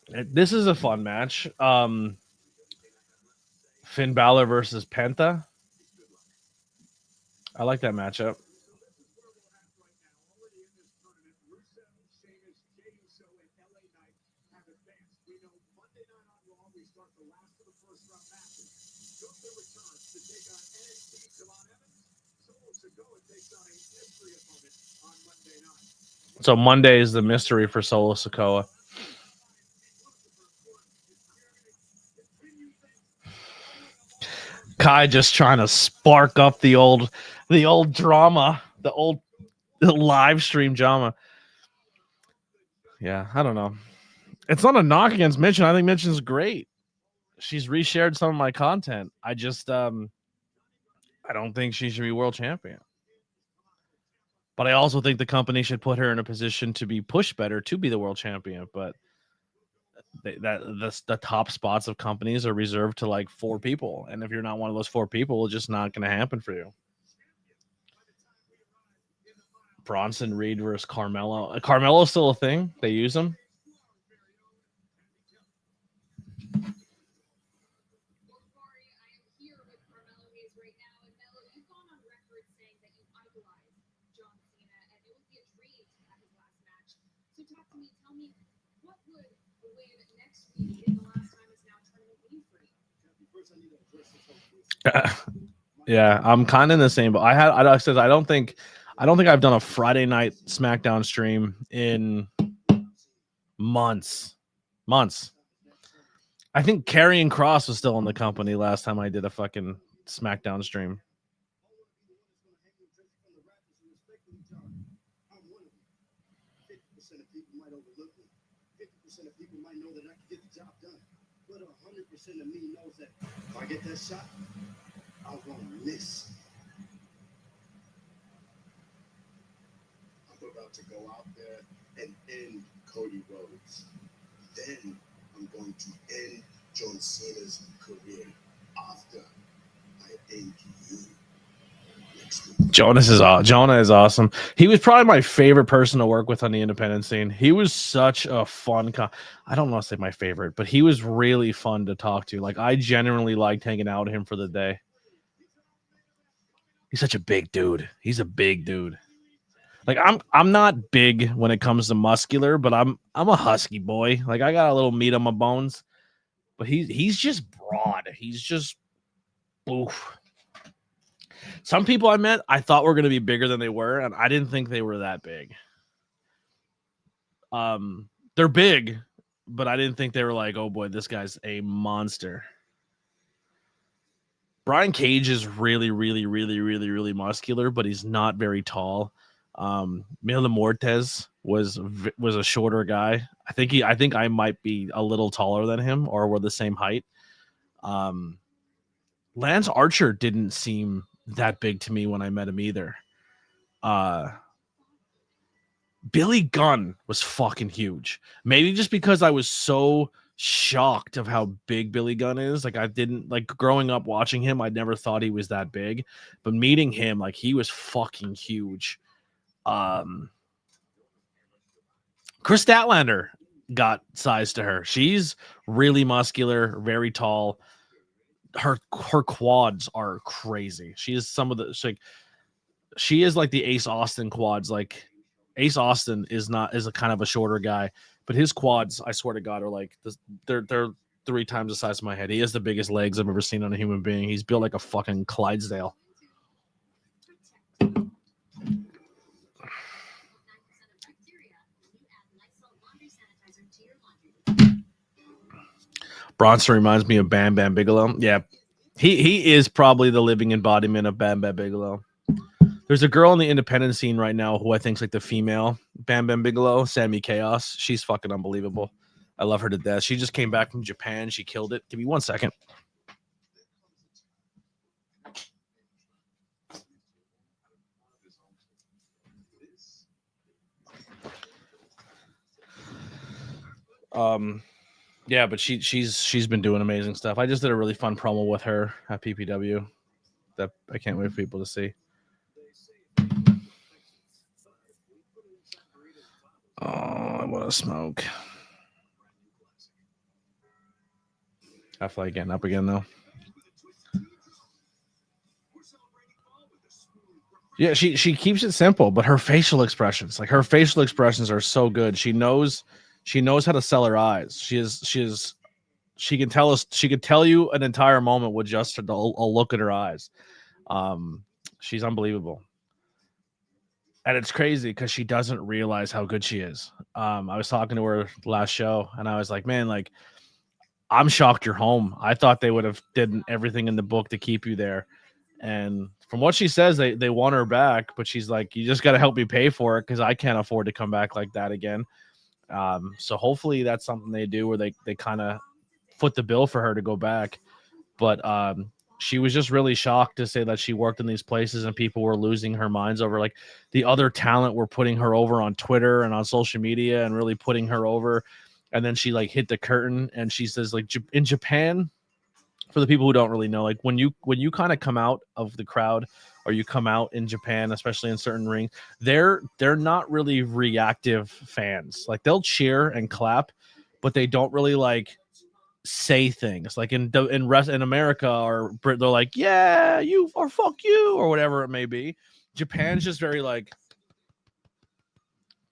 This is a fun match. Finn Balor versus Penta. I like that matchup. So Monday is the mystery for Solo Sikoa. Kai just trying to spark up the old drama, the live stream drama. Yeah, I don't know. It's not a knock against Mitchin. I think Mitchin's great. She's reshared some of my content. I just I don't think she should be world champion. But I also think the company should put her in a position to be pushed better to be the world champion. But the top spots of companies are reserved to like 4 people, and if you're not one of those 4 people, it's just not going to happen for you. Bronson Reed versus Carmelo. Carmelo's still a thing. They use him. Yeah, I'm kind of in the same. But I said I don't think I've done a Friday night SmackDown stream in months. I think Karrion Kross was still in the company last time I did a fucking SmackDown stream. Of me knows that if I get that shot, I won't miss. I'm about to go out there and end Cody Rhodes. Then I'm going to end John Cena's career after I end you. Jonah is awesome. He was probably my favorite person to work with on the independent scene. He was such a fun I don't want to say my favorite, but he was really fun to talk to. Like, I genuinely liked hanging out with him for the day. He's such a big dude. He's a big dude. Like, I'm not big when it comes to muscular, but I'm a husky boy. Like, I got a little meat on my bones, but he's just broad. He's just oof. Some people I met, I thought were going to be bigger than they were, and I didn't think they were that big. They're big, but I didn't think they were like, oh boy, this guy's a monster. Brian Cage is really, really, really, really, really muscular, but he's not very tall. Mil Mortez was a shorter guy. I think I might be a little taller than him, or we're the same height. Lance Archer didn't seem that big to me when I met him either. Billy Gunn was fucking huge. Maybe just because I was so shocked of how big Billy Gunn is. Like, I didn't like growing up watching him. I never thought he was that big, but meeting him, like, he was fucking huge. Chris Statlander got size to her. She's really muscular, very tall. Her quads are crazy. She is she is like the Ace Austin quads. Like, Ace Austin is a kind of a shorter guy, but his quads, I swear to God, are like this, they're 3 times the size of my head. He has the biggest legs I've ever seen on a human being. He's built like a fucking Clydesdale. Bronson reminds me of Bam Bam Bigelow. Yeah, he is probably the living embodiment of Bam Bam Bigelow. There's a girl in the independent scene right now who I think's like the female Bam Bam Bigelow, Sammy Chaos. She's fucking unbelievable. I love her to death. She just came back from Japan. She killed it. Give me 1 second. Yeah, but she's been doing amazing stuff. I just did a really fun promo with her at PPW that I can't wait for people to see. Oh, I want to smoke. I feel like getting up again though. Yeah, she keeps it simple, but her facial expressions are so good. She knows how to sell her eyes. She can tell you an entire moment with just a look at her eyes. She's unbelievable. And it's crazy because she doesn't realize how good she is. I was talking to her last show and I was like, man, like, I'm shocked you're home. I thought they would have did everything in the book to keep you there. And from what she says, they want her back, but she's like, you just got to help me pay for it because I can't afford to come back like that again. So hopefully that's something they do where they kind of foot the bill for her to go back. But she was just really shocked to say that she worked in these places and people were losing her minds over like the other talent were putting her over on Twitter and on social media and really putting her over. And then she like hit the curtain and she says like in Japan, for the people who don't really know, like when you kind of come out of the crowd or you come out in Japan, especially in certain rings, they're not really reactive fans. Like they'll cheer and clap, but they don't really like say things like in America or Brit, they're like, yeah, you or fuck you or whatever it may be. Japan's just very like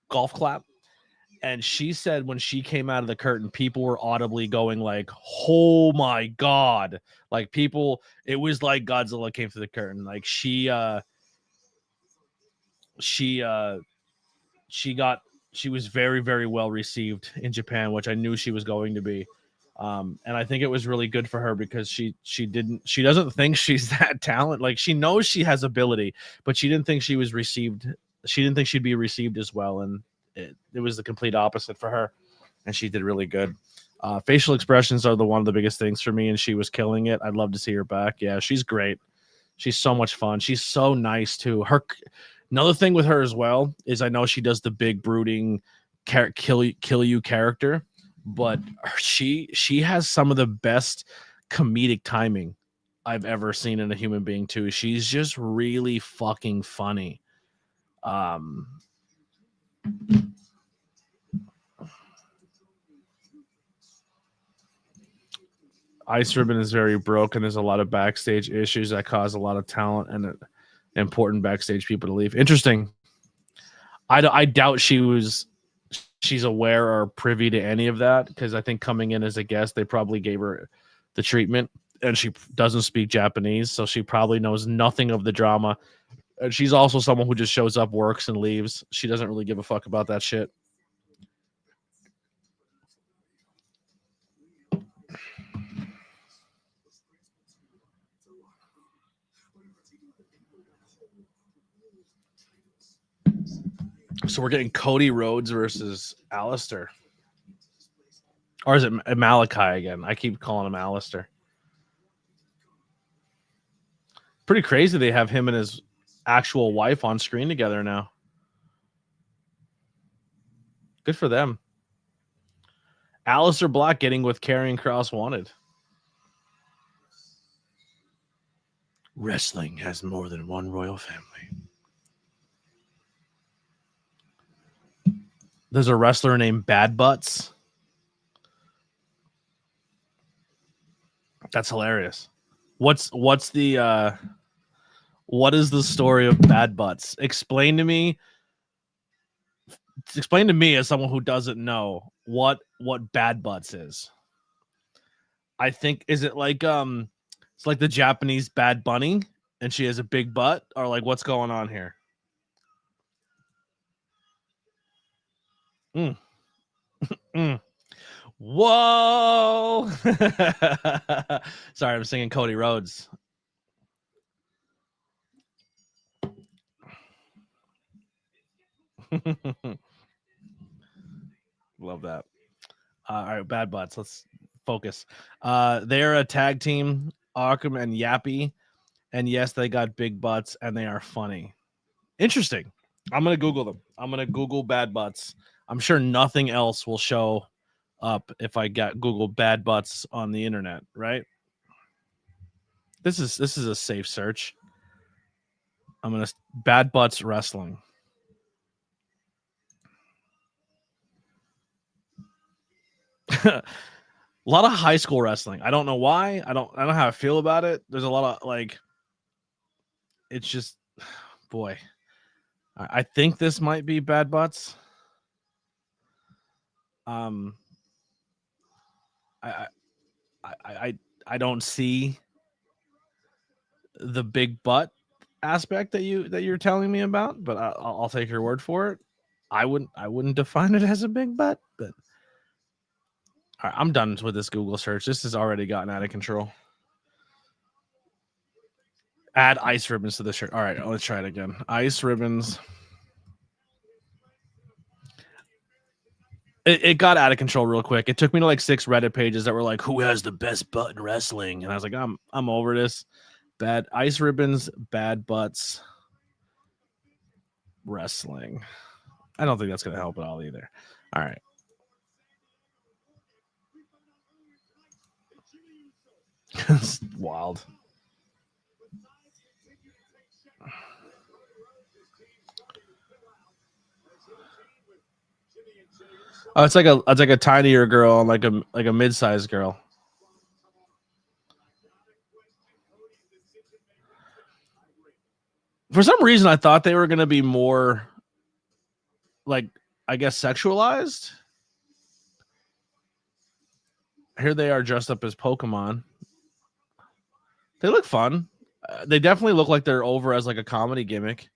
golf clap. And she said when she came out of the curtain, people were audibly going like, oh my God. Like people, it was like Godzilla came through the curtain. Like she was very, very well received in Japan, which I knew she was going to be. And I think it was really good for her because she doesn't think she's that talent. Like she knows she has ability, but she didn't think she was received. She didn't think she'd be received as well. And it was the complete opposite for her. And she did really good. Facial expressions are one of the biggest things for me. And she was killing it. I'd love to see her back. Yeah, she's great. She's so much fun. She's so nice too. Another thing with her as well is I know she does the big brooding kill you character, but she has some of the best comedic timing I've ever seen in a human being too. She's just really fucking funny. Ice Ribbon is very broken. There's a lot of backstage issues that cause a lot of talent and important backstage people to leave. Interesting. I doubt she's aware or privy to any of that because I think coming in as a guest, they probably gave her the treatment and she doesn't speak Japanese. So she probably knows nothing of the drama. And she's also someone who just shows up, works, and leaves. She doesn't really give a fuck about that shit. So we're getting Cody Rhodes versus Alistair. Or is it Malachi again? I keep calling him Alistair. Pretty crazy they have him and his actual wife on screen together now. Good for them. Alistair Black getting with Karrion Kross wanted. Wrestling has more than one royal family. There's a wrestler named Bad Butts. That's hilarious. What is the story of Bad Butts? Explain to me as someone who doesn't know what Bad Butts is. I think is it like it's like the Japanese Bad Bunny and she has a big butt, or like what's going on here? Whoa. Sorry, I'm singing Cody Rhodes. Love that. All right, Bad Butts. Let's focus. They're a tag team, Arkham and Yappy. And yes, they got big butts and they are funny. Interesting. I'm going to Google them. I'm going to Google Bad Butts. I'm sure nothing else will show up if I Google Bad Butts on the internet, right? This is a safe search. I'm going to Bad Butts Wrestling. A lot of high school wrestling. I don't know why. I don't know how I feel about it. There's a lot of like, it's just, boy, I think this might be Bad Butts. I don't see the big butt aspect that you're telling me about, but I'll take your word for it. I wouldn't define it as a big butt, but all right, I'm done with this Google search. This has already gotten out of control. Add ice ribbons to the shirt. All right, let's try it again. Ice ribbons. It got out of control real quick. It took me to like 6 Reddit pages that were like, "Who has the best butt in wrestling?" And I was like, I'm over this. Bad ice ribbons, bad butts, wrestling. I don't think that's gonna help at all either. All right. It's wild. Oh, it's like a tinier girl and like a mid-sized girl. For some reason, I thought they were gonna be more like, I guess, sexualized. Here they are dressed up as Pokemon. They look fun. They definitely look like they're over as like a comedy gimmick.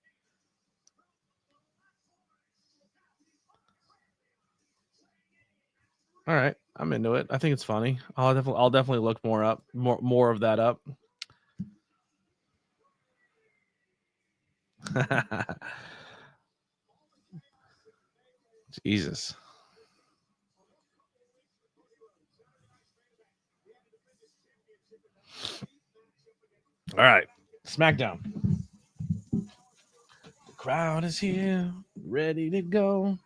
All right, I'm into it. I think it's funny. I'll definitely look more of that up. Jesus. All right, Smackdown. The crowd is here, ready to go.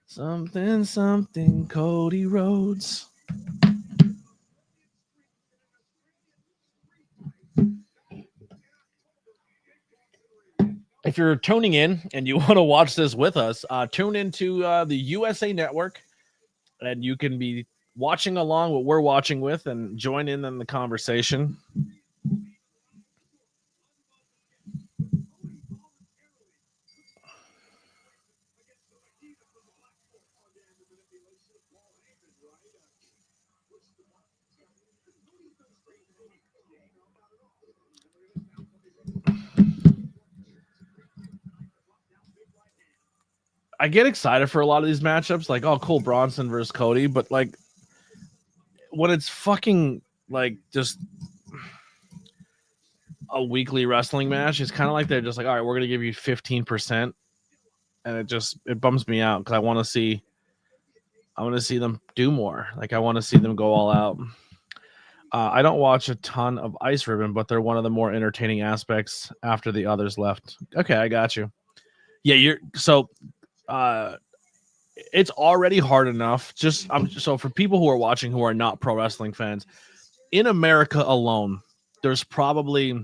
Something, Cody Rhodes. If you're tuning in and you want to watch this with us, tune into the USA Network, and you can be watching along what we're watching with and join in the conversation. I get excited for a lot of these matchups, like, oh, cool, Bronson versus Cody, but like when it's fucking like just a weekly wrestling match, it's kind of like they're just like, all right, we're gonna give you 15%, and it bums me out because I want to see them do more. Like, I want to see them go all out. I don't watch a ton of Ice Ribbon, but they're one of the more entertaining aspects after the others left. Okay, I got you. Yeah, it's already hard enough. So for people who are watching who are not pro wrestling fans, in America alone, there's probably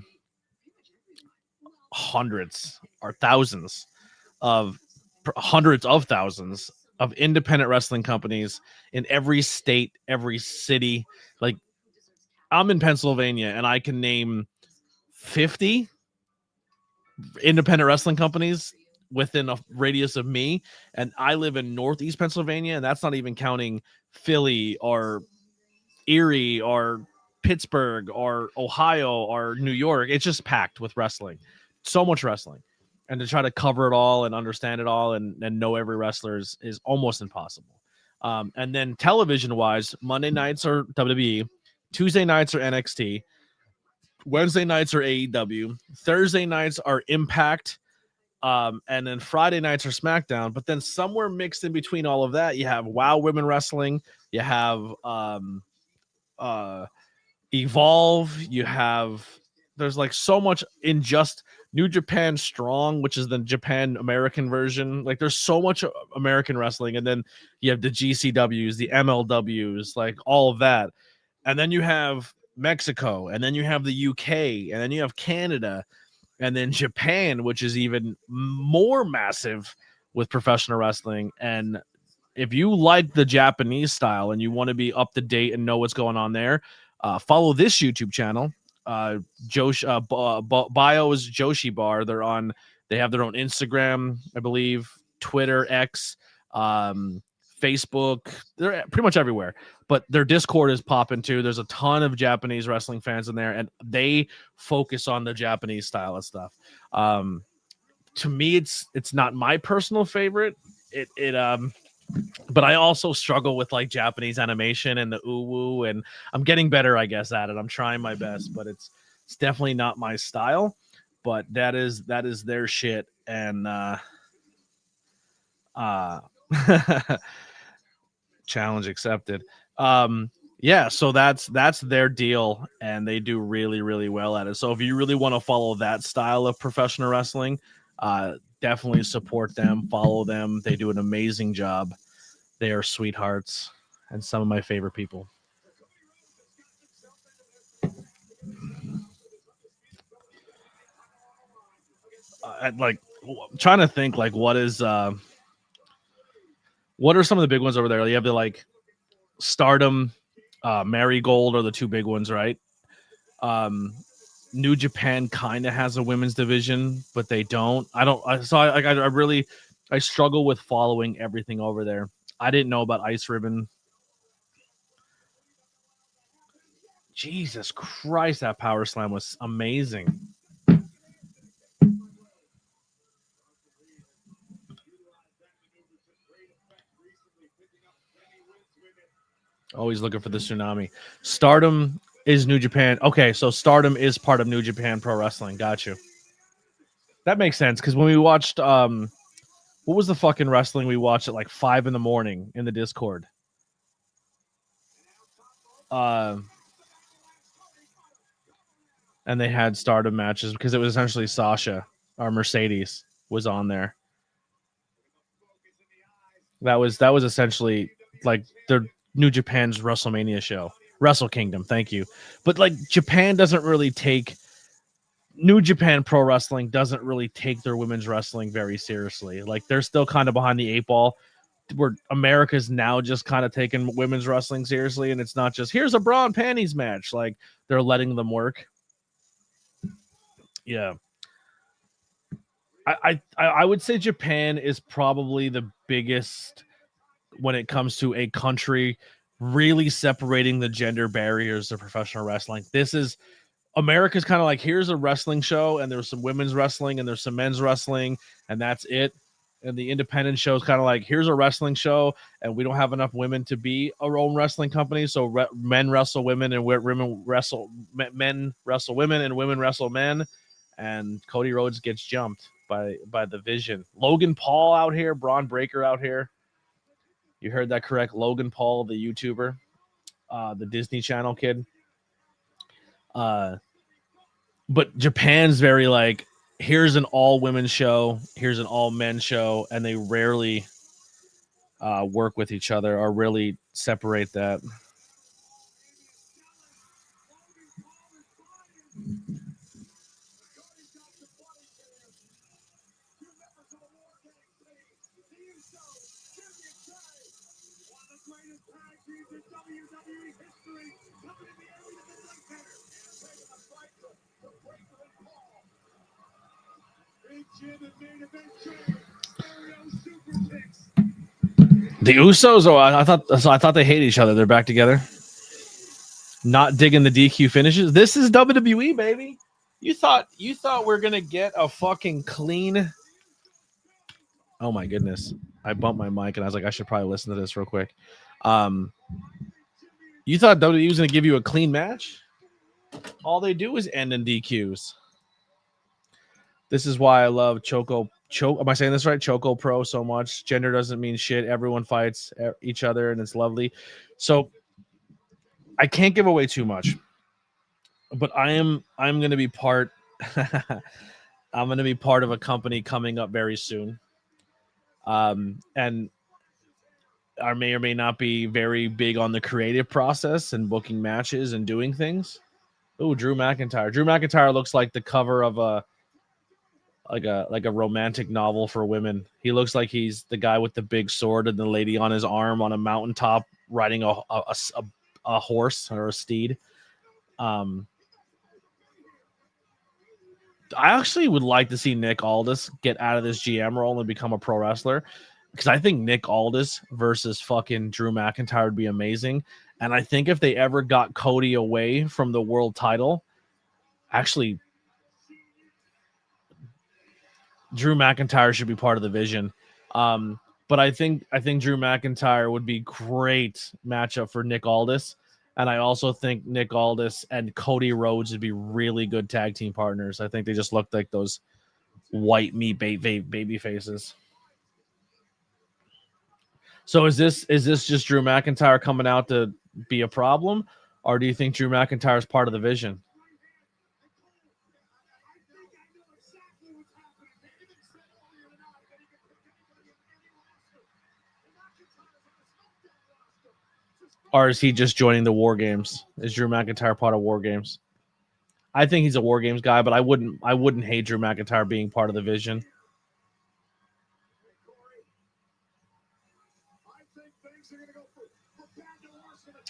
hundreds of thousands of independent wrestling companies in every state, every city. Like, I'm in Pennsylvania and I can name 50 independent wrestling companies within a radius of me, and I live in Northeast Pennsylvania, and that's not even counting Philly or Erie or Pittsburgh or Ohio or New York. It's just packed with wrestling. So much wrestling. And to try to cover it all and understand it all and know every wrestler is almost impossible. And then television-wise, Monday nights are WWE, Tuesday nights are NXT, Wednesday nights are AEW, Thursday nights are Impact, and then Friday nights are SmackDown. But then somewhere mixed in between all of that, you have WoW Women Wrestling, you have Evolve, there's like so much in just New Japan Strong, which is the Japan American version. Like, there's so much American wrestling, and then you have the GCWs, the MLWs, like all of that. And then you have Mexico, and then you have the UK, and then you have Canada, and then Japan, which is even more massive with professional wrestling. And if you like the Japanese style and you want to be up to date and know what's going on there, follow this YouTube channel. Bio is Joshi Bar. They have their own Instagram, I believe, Twitter, X, Facebook. They're pretty much everywhere. But their Discord is popping too. There's a ton of Japanese wrestling fans in there, and they focus on the Japanese style of stuff. To me, it's not my personal favorite. But I also struggle with like Japanese animation and the uwu, and I'm getting better, I guess, at it. I'm trying my best, but it's definitely not my style. But that is their shit, and Challenge accepted. Yeah, so that's their deal, and they do really, really well at it. So if you really want to follow that style of professional wrestling, definitely support them, follow them. They do an amazing job. They are sweethearts and some of my favorite people. I'm trying to think like what are some of the big ones over there? You have the like Stardom, Marigold are the two big ones, right? New Japan kind of has a women's division, but they don't. I struggle with following everything over there. I didn't know about Ice Ribbon. Jesus Christ, that Power Slam was amazing. Always looking for the tsunami. Stardom is New Japan. Okay, so Stardom is part of New Japan Pro Wrestling. Got you. That makes sense because when we watched, what was the fucking wrestling we watched at like 5 a.m. in the Discord? And they had Stardom matches because it was essentially Sasha or Mercedes was on there. That was essentially like the New Japan's WrestleMania show, Wrestle Kingdom. Thank you. But like Japan doesn't really take New Japan Pro Wrestling doesn't really take their women's wrestling very seriously. Like they're still kind of behind the 8 ball. Where America's now just kind of taking women's wrestling seriously, and it's not just here's a bra and panties match. Like they're letting them work. Yeah. I would say Japan is probably the biggest when it comes to a country really separating the gender barriers of professional wrestling. This is America's kind of like here's a wrestling show, and there's some women's wrestling and there's some men's wrestling, and that's it. And the independent show is kind of like here's a wrestling show, and we don't have enough women to be our own wrestling company, so men wrestle women and women wrestle men wrestle women and women wrestle men, and Cody Rhodes gets jumped by the Vision. Logan Paul out here, Braun Breaker out here. You heard that correct, Logan Paul, the YouTuber, the Disney Channel kid. But Japan's very like here's an all women show, here's an all men show, and they rarely work with each other or really separate that. The Usos, I thought they hate each other. They're back together. Not digging the DQ finishes. This is WWE, baby. You thought we're gonna get a fucking clean. Oh my goodness! I bumped my mic and I was like, I should probably listen to this real quick. You thought WWE was gonna give you a clean match? All they do is end in DQs. This is why I love Choco. Am I saying this right? Choco Pro so much. Gender doesn't mean shit. Everyone fights each other, and it's lovely. So I can't give away too much, but I'm going to be part. I'm going to be part of a company coming up very soon, and I may or may not be very big on the creative process and booking matches and doing things. Oh, Drew McIntyre. Drew McIntyre looks like the cover of a romantic novel for women. He looks like he's the guy with the big sword and the lady on his arm on a mountaintop riding a horse or a steed. I actually would like to see Nick Aldis get out of this GM role and become a pro wrestler, because I think Nick Aldis versus fucking Drew McIntyre would be amazing. And I think if they ever got Cody away from the world title, actually Drew McIntyre should be part of the Vision. But I think Drew McIntyre would be great matchup for Nick Aldis. And I also think Nick Aldis and Cody Rhodes would be really good tag team partners. I think they just looked like those white meat baby faces. So is this just Drew McIntyre coming out to be a problem, or do you think Drew McIntyre is part of the vision? Or is he just joining the War Games? Is Drew McIntyre part of War Games? I think he's a War Games guy, but I wouldn't hate Drew McIntyre being part of the vision.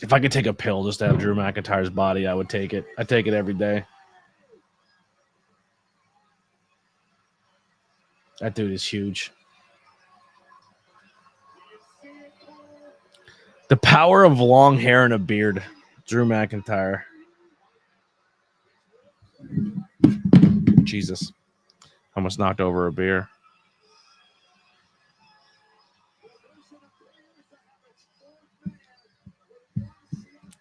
If I could take a pill just to have Drew McIntyre's body, I would take it. I take it every day. That dude is huge. The power of long hair and a beard. Drew McIntyre. Jesus. Almost knocked over a beer.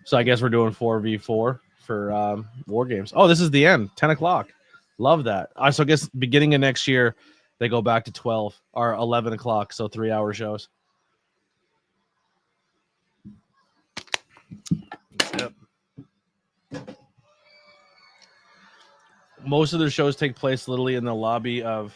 So I guess we're doing 4v4 for War Games. Oh, this is the end. 10 o'clock. Love that. So I guess beginning of next year, they go back to 12 or 11 o'clock. So 3-hour shows. Yep. Most of their shows take place literally in the lobby of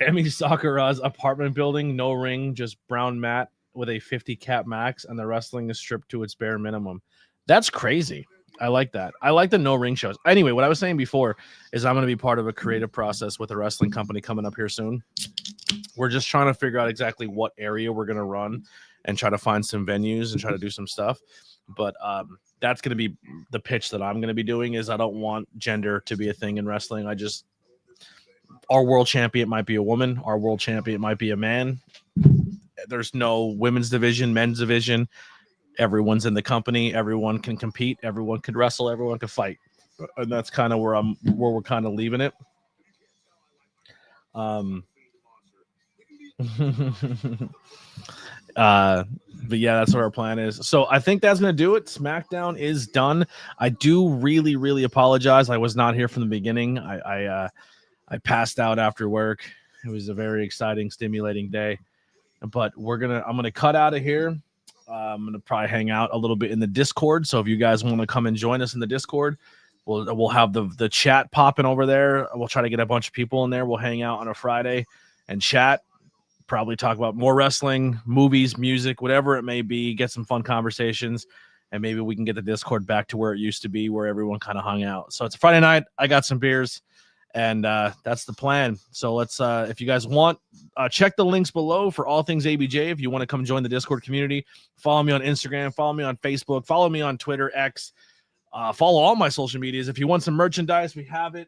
Emi Sakura's apartment building. No ring, just brown mat with a 50 cap max, and the wrestling is stripped to its bare minimum. That's crazy. I like that. I like the no ring shows. Anyway, what I was saying before is I'm going to be part of a creative process with a wrestling company coming up here soon. We're just trying to figure out exactly what area we're going to run and try to find some venues and try to do some stuff. But that's going to be the pitch that I'm going to be doing. Is I don't want gender to be a thing in wrestling. Our world champion might be a woman. Our world champion might be a man. There's no women's division, men's division. Everyone's in the company. Everyone can compete. Everyone can wrestle. Everyone can fight. And that's kind of where we're kind of leaving it. But yeah, that's what our plan is. So I think that's going to do it. Smackdown is done. I do really, really apologize. I was not here from the beginning. I passed out after work. It was a very exciting, stimulating day. But I'm gonna cut out of here. I'm gonna probably hang out a little bit in the Discord. So if you guys want to come and join us in the Discord, we'll have the chat popping over there. We'll try to get a bunch of people in there. We'll hang out on a Friday and chat. Probably talk about more wrestling, movies, music, whatever it may be. Get some fun conversations, and maybe we can get the Discord back to where it used to be, where everyone kind of hung out. So it's a Friday night. I got some beers. And that's the plan. So let's, if you guys want, check the links below for all things ABJ. If you want to come join the Discord community, follow me on Instagram, follow me on Facebook, follow me on Twitter, X, follow all my social medias. If you want some merchandise, we have it.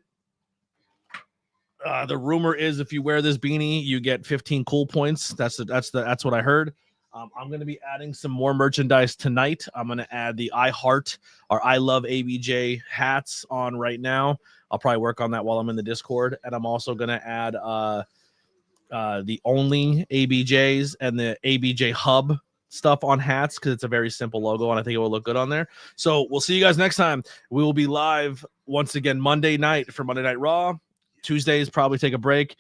The rumor is if you wear this beanie, you get 15 cool points. That's what I heard. I'm going to be adding some more merchandise tonight. I'm going to add the I Heart or I Love ABJ hats on right now. I'll probably work on that while I'm in the Discord. And I'm also going to add the only ABJs and the ABJ Hub stuff on hats because it's a very simple logo and I think it will look good on there. So we'll see you guys next time. We will be live once again Monday night for Monday Night Raw. Tuesdays probably take a break.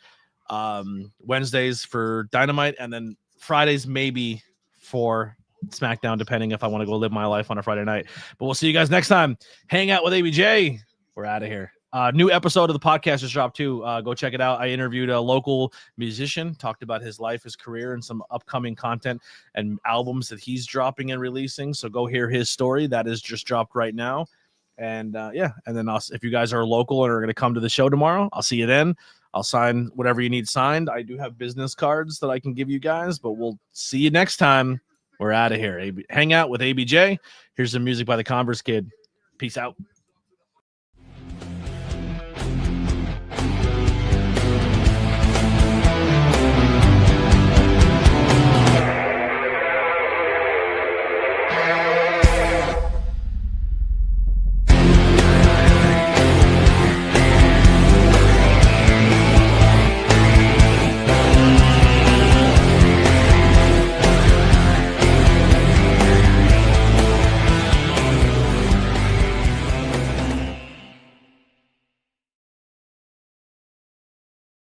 Wednesdays for Dynamite, and then Fridays maybe for SmackDown, depending if I want to go live my life on a Friday night. But we'll see you guys next time. Hang out with ABJ. We're out of here. New episode of the podcast just dropped too. Go check it out. I interviewed a local musician, talked about his life, his career, and some upcoming content and albums that he's dropping and releasing. So go hear his story. That is just dropped right now. And yeah, and then if you guys are local and are going to come to the show tomorrow, I'll see you then. I'll sign whatever you need signed. I do have business cards that I can give you guys, but we'll see you next time. We're out of here. Hang out with ABJ. Here's some music by the Converse Kid. Peace out.